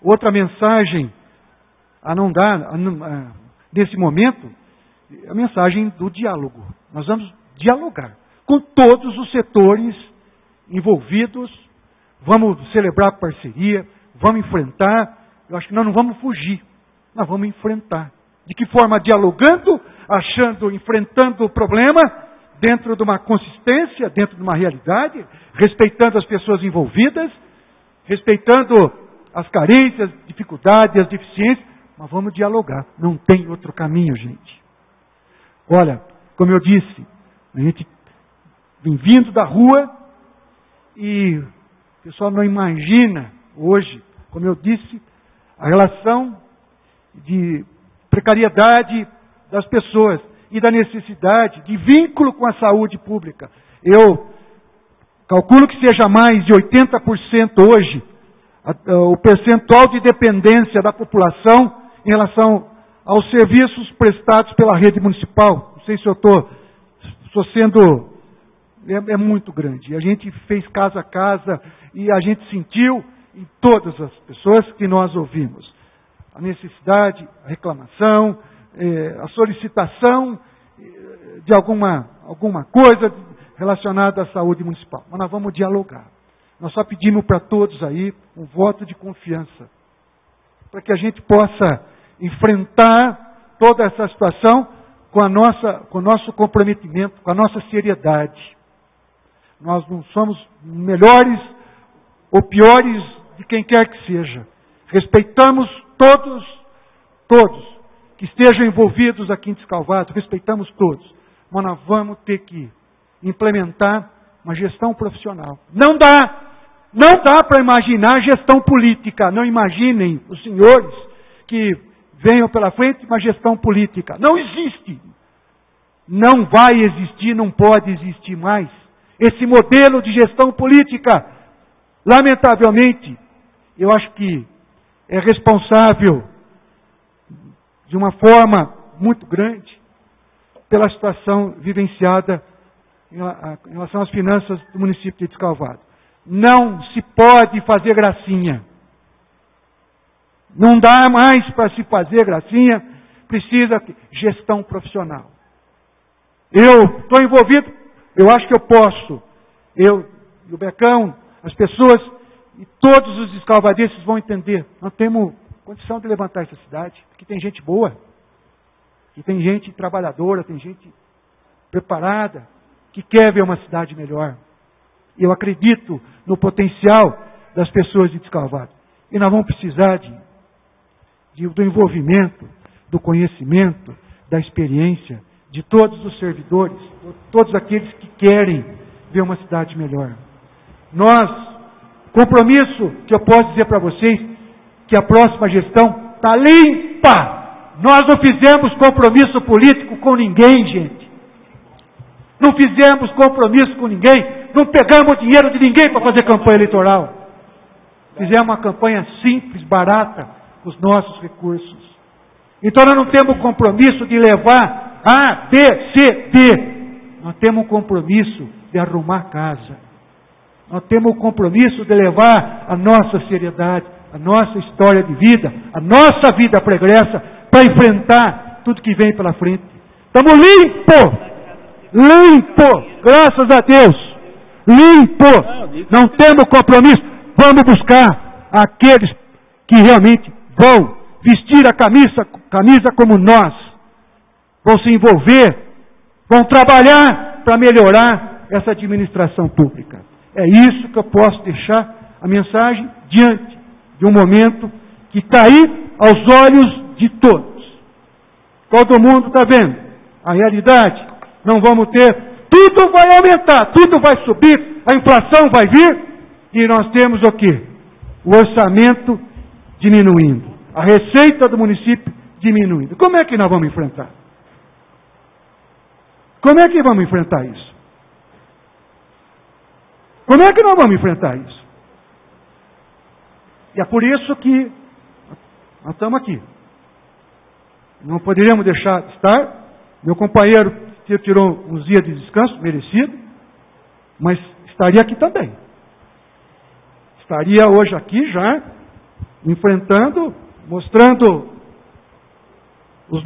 outra mensagem a não dar, nesse momento, a mensagem do diálogo. Nós vamos dialogar com todos os setores envolvidos, vamos celebrar parceria, vamos enfrentar. Eu acho que nós não vamos fugir, nós vamos enfrentar. De que forma? Dialogando, enfrentando o problema, dentro de uma consistência, dentro de uma realidade, respeitando as pessoas envolvidas, respeitando as carências, as dificuldades, as deficiências, mas vamos dialogar. Não tem outro caminho, gente. Olha, como eu disse, a gente vem vindo da rua e o pessoal não imagina hoje, como eu disse, a relação de precariedade das pessoas e da necessidade de vínculo com a saúde pública. Eu calculo que seja mais de 80% hoje o percentual de dependência da população em relação aos serviços prestados pela rede municipal. Não sei se eu estou sendo... É muito grande. A gente fez casa a casa e a gente sentiu em todas as pessoas que nós ouvimos a necessidade, a reclamação, a solicitação de alguma coisa relacionada à saúde municipal. Mas nós vamos dialogar. Nós só pedimos para todos aí um voto de confiança, para que a gente possa enfrentar toda essa situação com o nosso comprometimento, com a nossa seriedade. Nós não somos melhores ou piores de quem quer que seja. Respeitamos todos que estejam envolvidos aqui em Descalvado, respeitamos todos. mas nós vamos ter que implementar uma gestão profissional. Não dá para imaginar gestão política. Não imaginem os senhores que venham pela frente uma gestão política. Não existe. Não vai existir, não pode existir mais esse modelo de gestão política. Lamentavelmente, eu acho que é responsável de uma forma muito grande pela situação vivenciada em relação às finanças do município de Descalvado. Não se pode fazer gracinha. Não dá mais para se fazer gracinha, precisa de gestão profissional. Eu estou envolvido, eu acho que eu posso. Eu e o Becão, as pessoas e todos os descalvadenses vão entender. Nós temos condição de levantar essa cidade, porque tem gente boa, que tem gente trabalhadora, tem gente preparada, que quer ver uma cidade melhor. Eu acredito no potencial das pessoas de Descalvado. E nós vamos precisar do envolvimento, do conhecimento, da experiência de todos os servidores, todos aqueles que querem ver uma cidade melhor. Compromisso que eu posso dizer para vocês, que a próxima gestão está limpa. Nós não fizemos compromisso político com ninguém, gente. Não fizemos compromisso com ninguém. Não pegamos dinheiro de ninguém para fazer campanha eleitoral. Fizemos uma campanha simples, barata, com os nossos recursos. Então nós não temos compromisso de levar A, B, C, D. Nós temos um compromisso de arrumar casa. Nós temos o compromisso de levar a nossa seriedade, a nossa história de vida, a nossa vida pregressa, para enfrentar tudo que vem pela frente. Estamos limpo, graças a Deus, limpo. Não temos compromisso. Vamos buscar aqueles que realmente vão vestir a camisa como nós, vão se envolver, vão trabalhar para melhorar essa administração pública. É isso que eu posso deixar a mensagem diante de um momento que está aí aos olhos de todos. Todo mundo está vendo a realidade. Não vamos ter, tudo vai aumentar, tudo vai subir, a inflação vai vir e nós temos o quê? O orçamento diminuindo, a receita do município diminuindo. Como é que nós vamos enfrentar? Como é que vamos enfrentar isso? Como é que nós vamos enfrentar isso? E é por isso que nós estamos aqui. Não poderíamos deixar de estar. Meu companheiro tirou uns dias de descanso, merecido, mas estaria aqui também. Estaria hoje aqui já, enfrentando, mostrando os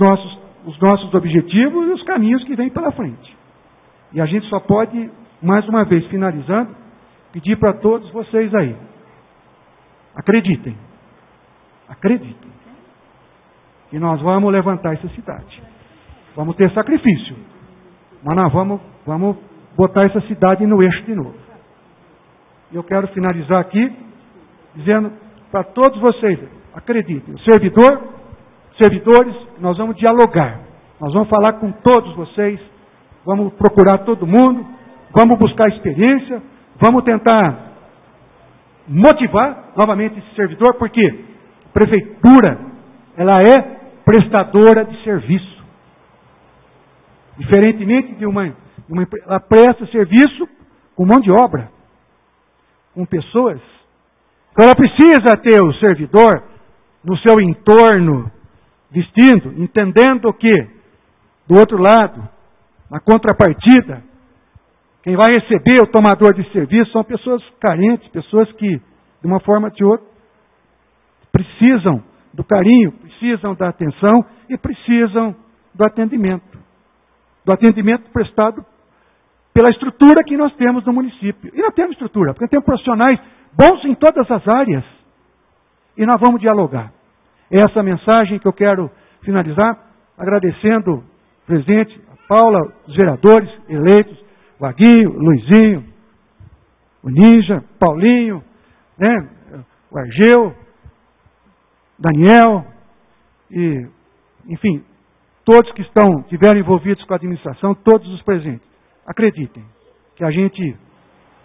nossos objetivos e os caminhos que vêm pela frente. E a gente só pode, mais uma vez, finalizando, pedir para todos vocês aí, acreditem, que nós vamos levantar essa cidade. Vamos ter sacrifício, mas nós vamos botar essa cidade no eixo de novo. Eu quero finalizar aqui dizendo para todos vocês, acreditem, servidores, nós vamos dialogar, nós vamos falar com todos vocês, vamos procurar todo mundo, vamos buscar experiência, vamos tentar motivar novamente esse servidor, porque a prefeitura, ela é prestadora de serviço. Diferentemente de ela presta serviço com mão de obra, com pessoas. Então ela precisa ter o servidor no seu entorno, vestindo, entendendo que, do outro lado, na contrapartida, quem vai receber o tomador de serviço são pessoas carentes, pessoas que, de uma forma ou de outra, precisam do carinho, precisam da atenção e precisam do atendimento. Do atendimento prestado pela estrutura que nós temos no município. E nós temos estrutura, porque temos profissionais bons em todas as áreas. E nós vamos dialogar. É essa mensagem que eu quero finalizar, agradecendo o presidente, a Paula, os vereadores eleitos, o Vaguinho, o Luizinho, o Ninja, Paulinho, o Argeu, Daniel, e, enfim, todos que estiveram envolvidos com a administração, todos os presentes. Acreditem que a gente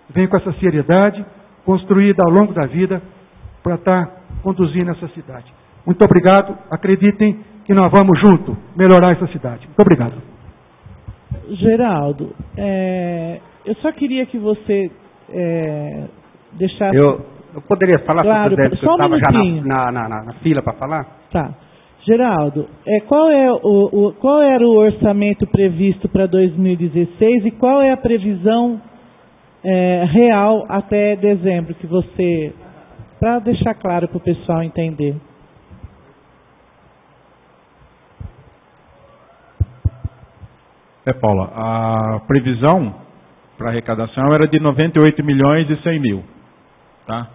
vem com essa seriedade construída ao longo da vida para estar conduzindo essa cidade. Muito obrigado. Acreditem que nós vamos junto melhorar essa cidade. Muito obrigado. Geraldo, eu só queria que você deixasse... Eu poderia falar, claro, presidente, que eu estava já na fila para falar? Tá. Geraldo, qual era o orçamento previsto para 2016 e qual é a previsão real até dezembro que você... Para deixar claro para o pessoal entender. Paula, a previsão para arrecadação era de 98 milhões e 100 mil, tá?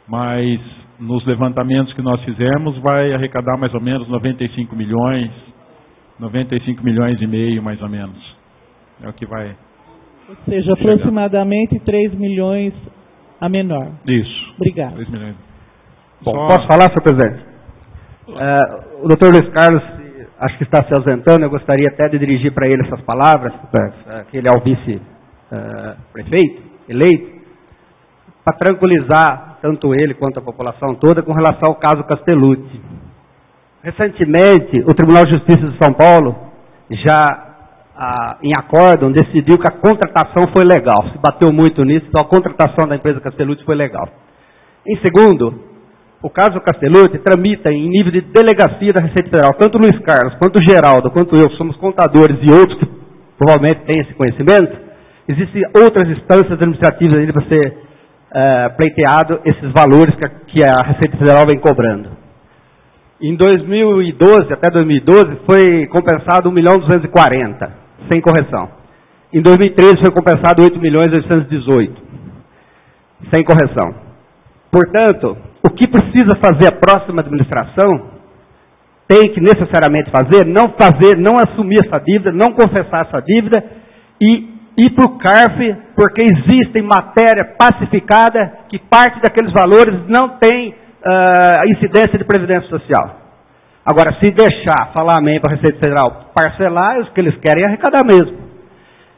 Mas nos levantamentos que nós fizemos vai arrecadar mais ou menos 95 milhões e meio, mais ou menos. É o que vai... Ou seja, chegar. Aproximadamente 3 milhões a menor. Isso. Obrigado. 3 milhões. Bom, posso falar, senhor presidente? O doutor Luiz Carlos, acho que está se ausentando, eu gostaria até de dirigir para ele essas palavras, que ele é o vice-prefeito eleito, para tranquilizar tanto ele quanto a população toda com relação ao caso Castellucci. Recentemente, o Tribunal de Justiça de São Paulo, já em acórdão, decidiu que a contratação foi legal. Se bateu muito nisso, então a contratação da empresa Castellucci foi legal. Em segundo, o caso Castellucci tramita em nível de delegacia da Receita Federal. Tanto o Luiz Carlos, quanto o Geraldo, quanto eu, somos contadores e outros que provavelmente têm esse conhecimento. Existem outras instâncias administrativas ainda para ser pleiteado esses valores que a Receita Federal vem cobrando. Em 2012, até 2012, foi compensado 1.240.000, sem correção. Em 2013 foi compensado 8.818.000, sem correção. Portanto, o que precisa fazer a próxima administração, tem que necessariamente fazer, não assumir essa dívida, não confessar essa dívida e ir para o CARF, porque existe matéria pacificada que parte daqueles valores não tem incidência de previdência social. Agora, se deixar, falar amém para a Receita Federal, parcelar, os que eles querem arrecadar mesmo.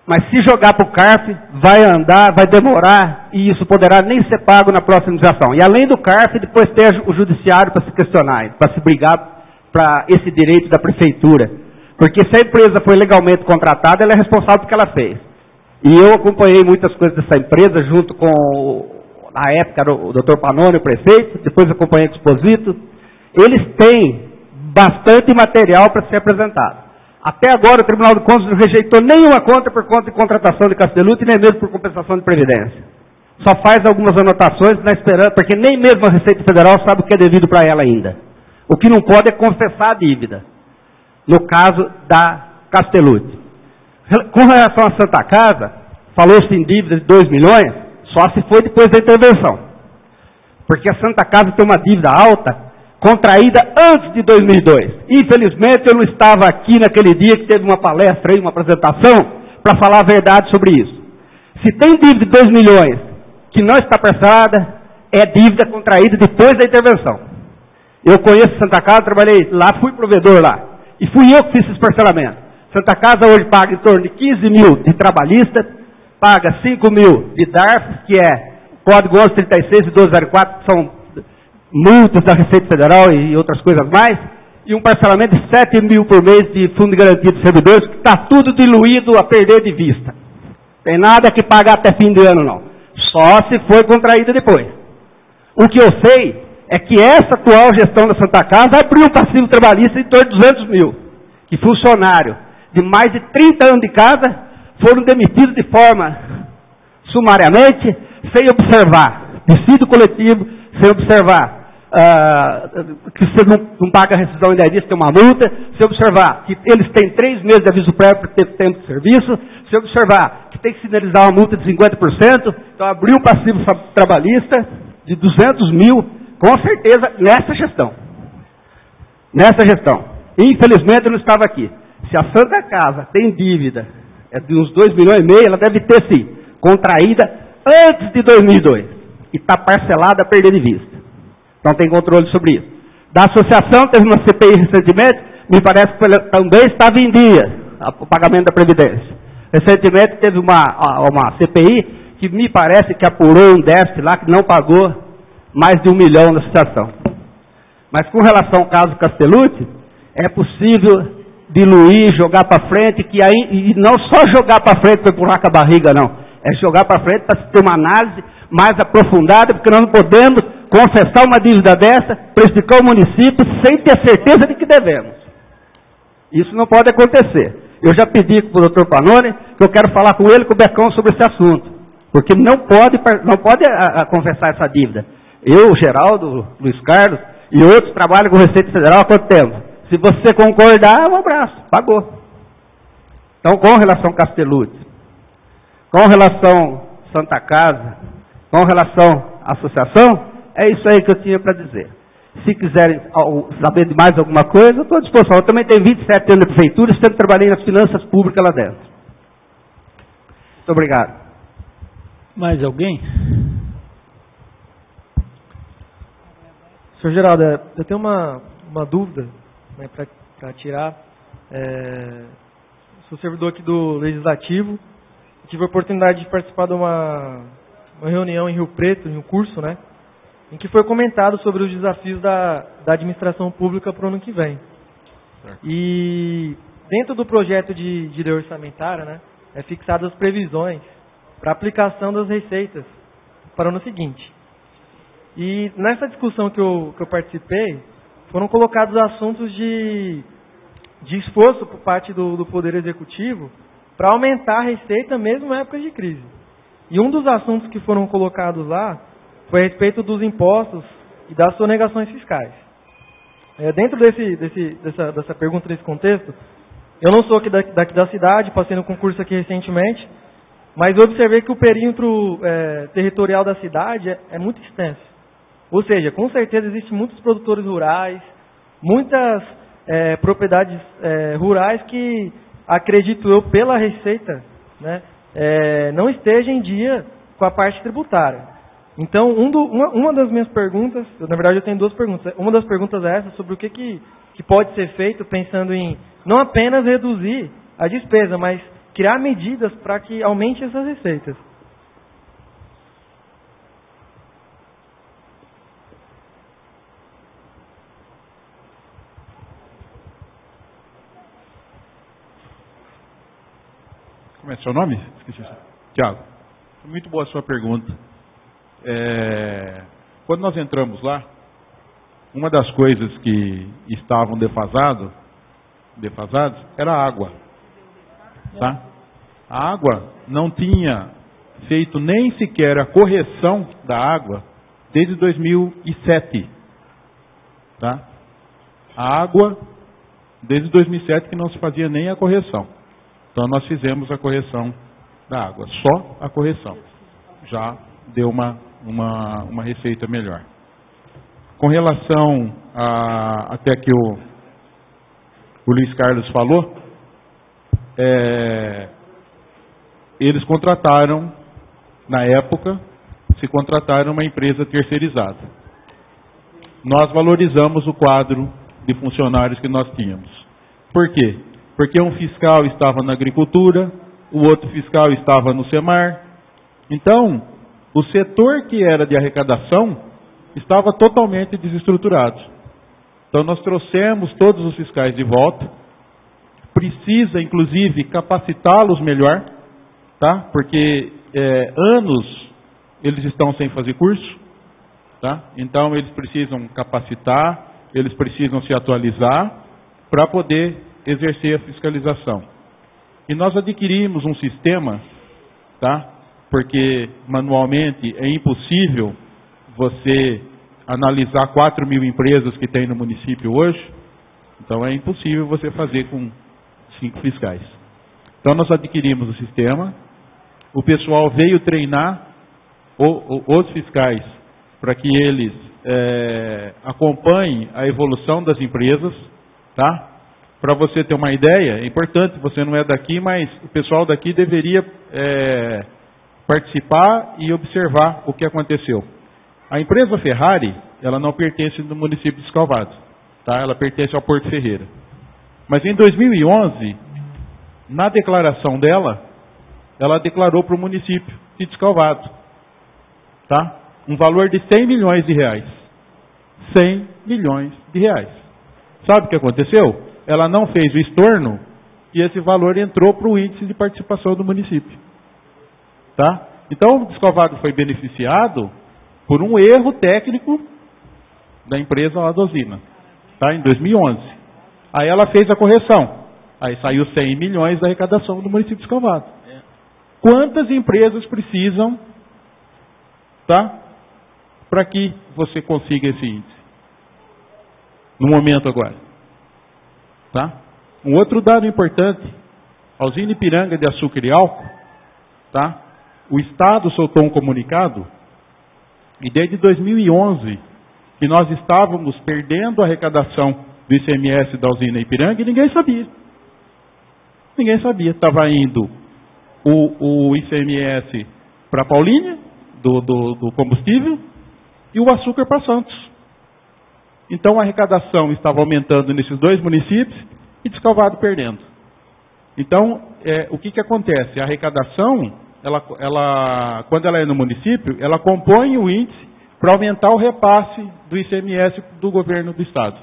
Mas se jogar para o CARF, vai andar, vai demorar, e isso poderá nem ser pago na próxima administração. E além do CARF, depois ter o judiciário para se questionar, para se brigar para esse direito da prefeitura. Porque se a empresa foi legalmente contratada, ela é responsável pelo que ela fez. E eu acompanhei muitas coisas dessa empresa, junto com, na época, o Dr. Panoni, o prefeito, depois acompanhei com o Exposito. Eles têm bastante material para ser apresentado. Até agora o Tribunal de Contas não rejeitou nenhuma conta por conta de contratação de Castellucci, nem mesmo por compensação de previdência. Só faz algumas anotações na esperança, porque nem mesmo a Receita Federal sabe o que é devido para ela ainda. O que não pode é confessar a dívida, no caso da Castellucci. Com relação à Santa Casa, falou-se em dívida de 2 milhões, só se foi depois da intervenção. Porque a Santa Casa tem uma dívida alta, contraída antes de 2002. Infelizmente, eu não estava aqui naquele dia que teve uma palestra aí, uma apresentação, para falar a verdade sobre isso. Se tem dívida de 2 milhões que não está parcelada, é dívida contraída depois da intervenção. Eu conheço Santa Casa, trabalhei lá, fui provedor lá. E fui eu que fiz esse parcelamento. Santa Casa hoje paga em torno de 15 mil de trabalhista, paga 5 mil de DARF, que é Código 1136 e 1204, que são multas da Receita Federal e outras coisas mais, e um parcelamento de 7 mil por mês de Fundo de Garantia de Servidores, que está tudo diluído a perder de vista. Tem nada que pagar até fim de ano, não. Só se for contraída depois. O que eu sei é que essa atual gestão da Santa Casa abriu um passivo trabalhista em torno de 200 mil. Que funcionário de mais de 30 anos de casa foram demitidos de forma sumariamente, sem observar. Dissídio coletivo, sem observar que você não paga a rescisão em 10 dias, tem uma multa. Se observar que eles têm 3 meses de aviso prévio para ter tempo de serviço. Se observar que tem que sinalizar uma multa de 50%, então abriu um passivo trabalhista de 200 mil, com certeza, nessa gestão. Nessa gestão. Infelizmente eu não estava aqui. Se a Santa Casa tem dívida de uns 2 milhões e meio, ela deve ter sim, contraída antes de 2002. E está parcelada a perder de vista. Então tem controle sobre isso. Da associação, teve uma CPI recentemente, me parece que também estava em dia o pagamento da Previdência. Recentemente teve uma CPI que me parece que apurou um déficit lá que não pagou mais de 1 milhão na situação. Mas com relação ao caso Castellucci, é possível diluir, jogar para frente, e não só jogar para frente para empurrar com a barriga, não. É jogar para frente para ter uma análise mais aprofundada, porque nós não podemos confessar uma dívida dessa, precificar o município sem ter certeza de que devemos. Isso não pode acontecer. Eu já pedi para o doutor Pannoni que eu quero falar com ele, com o Becão, sobre esse assunto. Porque não pode confessar essa dívida. Eu, Geraldo, Luiz Carlos e outros trabalham com Receita Federal há quanto tempo? Se você concordar, um abraço, pagou. Então, com relação a Castellucci, com relação a Santa Casa, com relação à associação, é isso aí que eu tinha para dizer. Se quiserem saber de mais alguma coisa, eu estou à disposição. Eu também tenho 27 anos de prefeitura e sempre trabalhei nas finanças públicas lá dentro. Muito obrigado. Mais alguém? Senhor Geraldo, eu tenho uma dúvida, né, para tirar. Sou servidor aqui do Legislativo. Tive a oportunidade de participar de uma reunião em Rio Preto, em um curso, né, em que foi comentado sobre os desafios da administração pública para o ano que vem. E dentro do projeto de lei orçamentária, né, é fixadas as previsões para a aplicação das receitas para o ano seguinte. E nessa discussão que eu participei, foram colocados assuntos de esforço por parte do Poder Executivo para aumentar a receita mesmo em épocas de crise. E um dos assuntos que foram colocados lá foi a respeito dos impostos e das sonegações fiscais. Dentro dessa pergunta, desse contexto, eu não sou daqui da cidade, passei no concurso aqui recentemente, mas observei que o perímetro territorial da cidade é muito extenso. Ou seja, com certeza existem muitos produtores rurais, muitas propriedades rurais que, acredito eu, pela Receita, né, não esteja em dia com a parte tributária. Então, uma das minhas perguntas, na verdade eu tenho duas perguntas. Uma das perguntas é essa, sobre o que pode ser feito pensando em não apenas reduzir a despesa, mas criar medidas para que aumente essas receitas. Como é seu nome? Esqueci. Tiago. Muito boa a sua pergunta. Quando nós entramos lá, uma das coisas que estavam defasadas era a água. Tá? A água não tinha feito nem sequer a correção da água desde 2007. Tá? A água, desde 2007 que não se fazia nem a correção. Então nós fizemos a correção da água, só a correção. Já deu uma receita melhor. Com relação até que o Luiz Carlos falou, eles contrataram, na época, uma empresa terceirizada. Nós valorizamos o quadro de funcionários que nós tínhamos. Por quê? Porque um fiscal estava na agricultura, o outro fiscal estava no SEMAR. Então, o setor que era de arrecadação estava totalmente desestruturado. Então, nós trouxemos todos os fiscais de volta. Precisa, inclusive, capacitá-los melhor, tá? Porque anos eles estão sem fazer curso, tá? Então, eles precisam capacitar, eles precisam se atualizar para poder exercer a fiscalização. E nós adquirimos um sistema, tá? Porque manualmente é impossível você analisar 4.000 empresas que tem no município hoje, então é impossível você fazer com 5 fiscais. Então nós adquirimos o sistema, o pessoal veio treinar os fiscais para que eles acompanhem a evolução das empresas, tá? Para você ter uma ideia, é importante, você não é daqui, mas o pessoal daqui deveria participar e observar o que aconteceu. A empresa Ferrari, ela não pertence do município de Escalvado, tá? Ela pertence ao Porto Ferreira. Mas em 2011, na declaração dela, ela declarou para o município de Descalvado, tá? Um valor de 100 milhões de reais. 100 milhões de reais. Sabe o que aconteceu? Ela não fez o estorno e esse valor entrou para o índice de participação do município. Tá? Então, o Descalvado foi beneficiado por um erro técnico da empresa lá da usina, tá? Em 2011. Aí ela fez a correção. Aí saiu 100 milhões da arrecadação do município de Descalvado. Quantas empresas precisam, tá, para que você consiga esse índice? No momento agora. Tá? Um outro dado importante, a usina Ipiranga de açúcar e álcool, tá? O Estado soltou um comunicado e desde 2011 que nós estávamos perdendo a arrecadação do ICMS da usina Ipiranga e ninguém sabia. Ninguém sabia. Estava indo o ICMS para Paulínia, do combustível, e o açúcar para Santos. Então a arrecadação estava aumentando nesses dois municípios e Descalvado perdendo. Então, o que acontece? A arrecadação, quando ela é no município, ela compõe o índice para aumentar o repasse do ICMS do governo do Estado.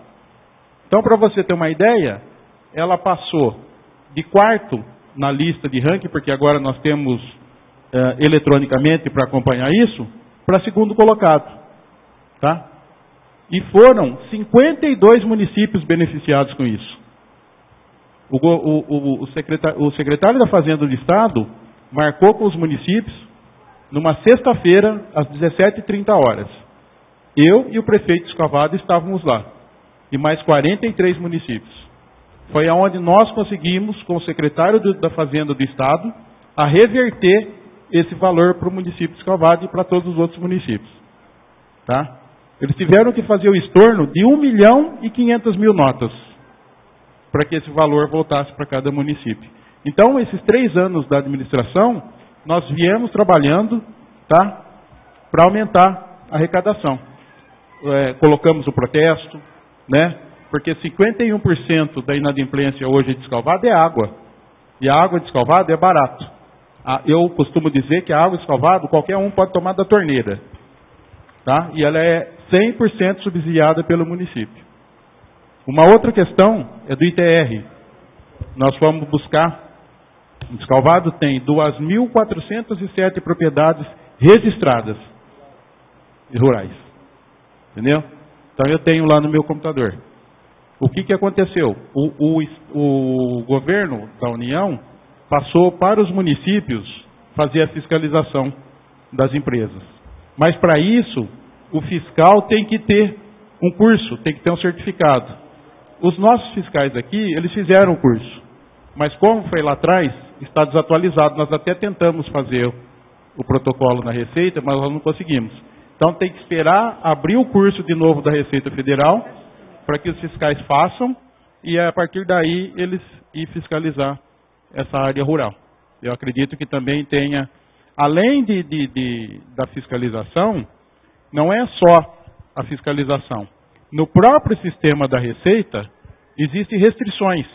Então, para você ter uma ideia, ela passou de quarto na lista de ranking, porque agora nós temos eletronicamente para acompanhar isso, para segundo colocado. Tá? E foram 52 municípios beneficiados com isso. O secretário da Fazenda do Estado marcou com os municípios numa sexta-feira, às 17h30. Eu e o prefeito Descalvado estávamos lá. E mais 43 municípios. Foi aonde nós conseguimos, com o secretário da Fazenda do Estado, a reverter esse valor para o município de Descalvado e para todos os outros municípios. Tá? Eles tiveram que fazer o estorno de 1.500.000 notas para que esse valor voltasse para cada município. Então, esses 3 anos da administração, nós viemos trabalhando, tá, para aumentar a arrecadação. Colocamos o protesto, né, porque 51% da inadimplência hoje de Descalvado é água. E a água de Descalvado é barato. Eu costumo dizer que a água de Descalvado qualquer um pode tomar da torneira. Tá? E ela é 100% subsidiada pelo município. Uma outra questão é do ITR. Nós fomos buscar, em Descalvado tem 2.407 propriedades registradas rurais. Entendeu? Então eu tenho lá no meu computador. O que aconteceu? O governo da União passou para os municípios fazer a fiscalização das empresas. Mas para isso, o fiscal tem que ter um curso, tem que ter um certificado. Os nossos fiscais aqui, eles fizeram o curso. Mas como foi lá atrás, está desatualizado. Nós até tentamos fazer o protocolo na Receita, mas nós não conseguimos. Então tem que esperar abrir o curso de novo da Receita Federal, para que os fiscais façam, e a partir daí eles ir fiscalizar essa área rural. Eu acredito que também tenha, além da fiscalização, não é só a fiscalização. No próprio sistema da Receita, existem restrições.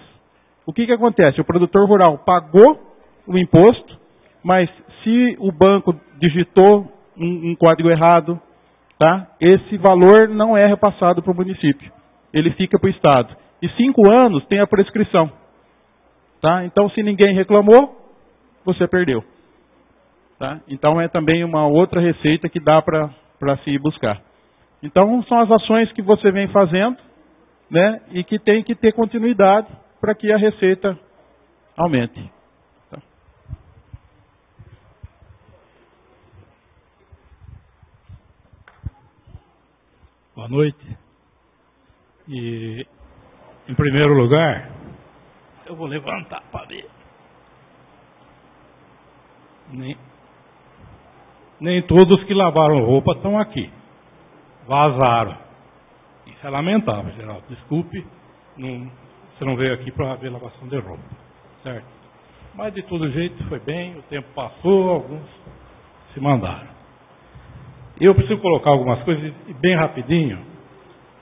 O que acontece? O produtor rural pagou o imposto, mas se o banco digitou um código errado, tá? Esse valor não é repassado para o município. Ele fica para o Estado. E 5 anos tem a prescrição. Tá? Então, se ninguém reclamou, você perdeu. Tá? Então, é também uma outra receita que dá para se ir buscar. Então, são as ações que você vem fazendo, né, e que tem que ter continuidade para que a receita aumente. Tá? Boa noite. E, em primeiro lugar, eu vou levantar para ver. Nem todos que lavaram roupa estão aqui. Vazaram. Isso é lamentável, Geraldo. Desculpe, você não veio aqui para ver lavação de roupa. Certo? Mas, de todo jeito, foi bem. O tempo passou, alguns se mandaram. Eu preciso colocar algumas coisas bem rapidinho.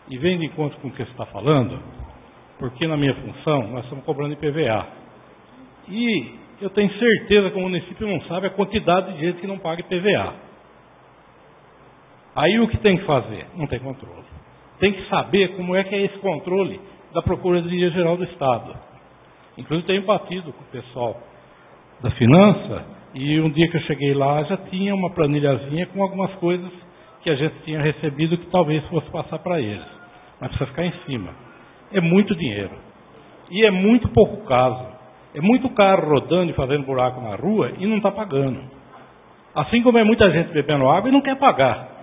E vem de encontro com o que você está falando, porque na minha função nós estamos cobrando IPVA. E eu tenho certeza que o município não sabe a quantidade de gente que não paga IPVA. Aí o que tem que fazer? Não tem controle. Tem que saber como é que é esse controle da Procuradoria-Geral do Estado. Inclusive tenho batido com o pessoal da Finança, e um dia que eu cheguei lá já tinha uma planilhazinha com algumas coisas que a gente tinha recebido que talvez fosse passar para eles. Mas precisa ficar em cima. É muito dinheiro. E é muito pouco caso. É muito carro rodando e fazendo buraco na rua e não está pagando. Assim como é muita gente bebendo água e não quer pagar.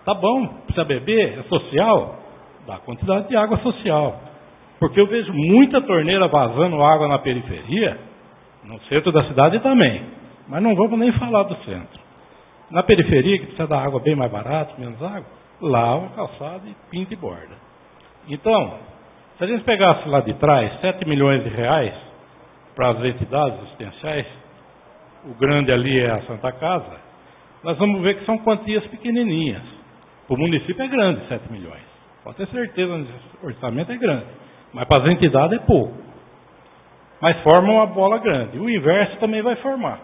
Tá bom, precisa beber, é social, dá quantidade de água social. Porque eu vejo muita torneira vazando água na periferia, no centro da cidade também. Mas não vamos nem falar do centro. Na periferia, que precisa da água bem mais barata, menos água, lava a calçada e pinta e borda. Então, se a gente pegasse lá de trás 7 milhões de reais para as entidades assistenciais, o grande ali é a Santa Casa, nós vamos ver que são quantias pequenininhas. O município é grande, 7 milhões. Pode ter certeza, o orçamento é grande. Mas para as entidades é pouco. Mas forma uma bola grande. O inverso também vai formar.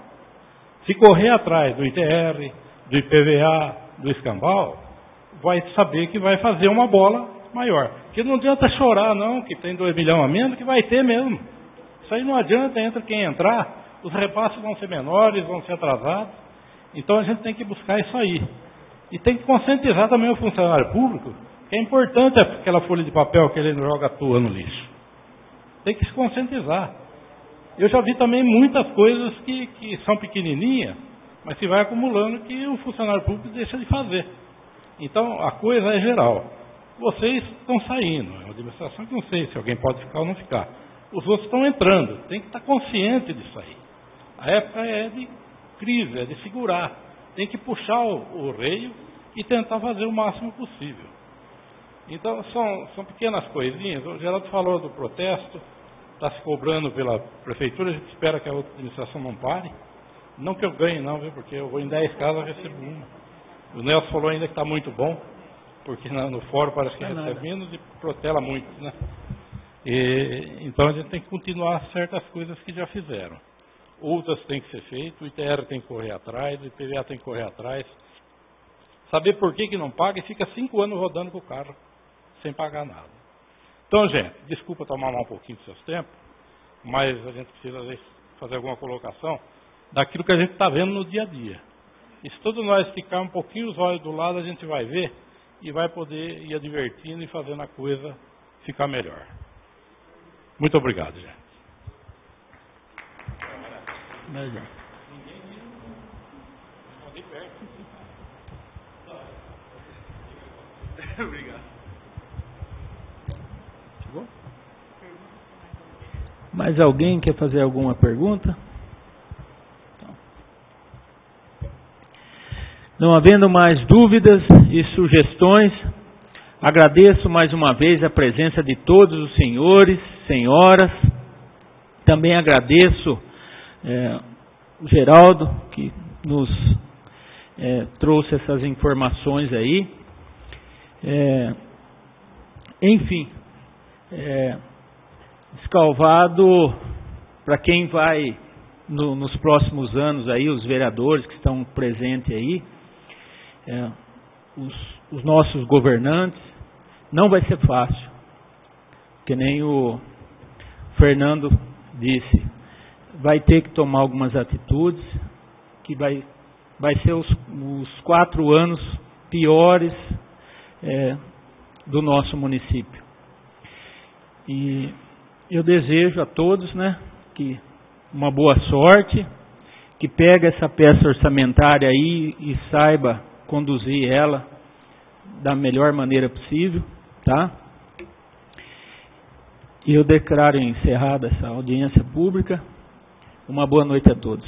Se correr atrás do ITR, do IPVA, do escambau, vai saber que vai fazer uma bola maior. Porque não adianta chorar, não, que tem 2 milhões a menos, que vai ter mesmo. Isso aí não adianta, entra quem entrar, os repasses vão ser menores, vão ser atrasados. Então a gente tem que buscar isso aí. E tem que conscientizar também o funcionário público, que é importante aquela folha de papel que ele não joga à toa no lixo. Tem que se conscientizar. Eu já vi também muitas coisas que são pequenininhas, mas se vai acumulando que o funcionário público deixa de fazer. Então, a coisa é geral. Vocês estão saindo, é uma administração que não sei se alguém pode ficar ou não ficar. Os outros estão entrando, tem que estar consciente disso aí. A época é de crise, é de segurar. Tem que puxar o reio e tentar fazer o máximo possível. Então, são pequenas coisinhas. O Geraldo falou do protesto, está se cobrando pela prefeitura, a gente espera que a outra administração não pare. Não que eu ganhe não, viu, porque eu vou em 10 casas e recebo uma. O Nelson falou ainda que está muito bom, porque no fórum parece que recebe menos e protela muito, né? Então a gente tem que continuar certas coisas que já fizeram. Outras têm que ser feitas, o ITR tem que correr atrás, o IPVA tem que correr atrás. Saber por que não paga e fica 5 anos rodando com o carro, sem pagar nada. Então, gente, desculpa tomar um pouquinho dos seus tempos, mas a gente precisa, às vezes, fazer alguma colocação daquilo que a gente está vendo no dia a dia. E se todos nós ficar um pouquinho os olhos do lado, a gente vai ver e vai poder ir advertindo e fazendo a coisa ficar melhor. Muito obrigado, gente. Obrigado. Mais alguém quer fazer alguma pergunta? Não havendo mais dúvidas e sugestões, agradeço mais uma vez a presença de todos os senhores, senhoras. Também agradeço o Geraldo, que nos trouxe essas informações aí. Enfim, Escalvado, para quem vai nos próximos anos aí, os vereadores que estão presentes aí, os nossos governantes, não vai ser fácil, que nem o Fernando disse, vai ter que tomar algumas atitudes, que vai ser os 4 anos piores do nosso município. E eu desejo a todos, que uma boa sorte, que pegue essa peça orçamentária aí e saiba conduzir ela da melhor maneira possível, tá? E eu declaro encerrada essa audiência pública. Uma boa noite a todos.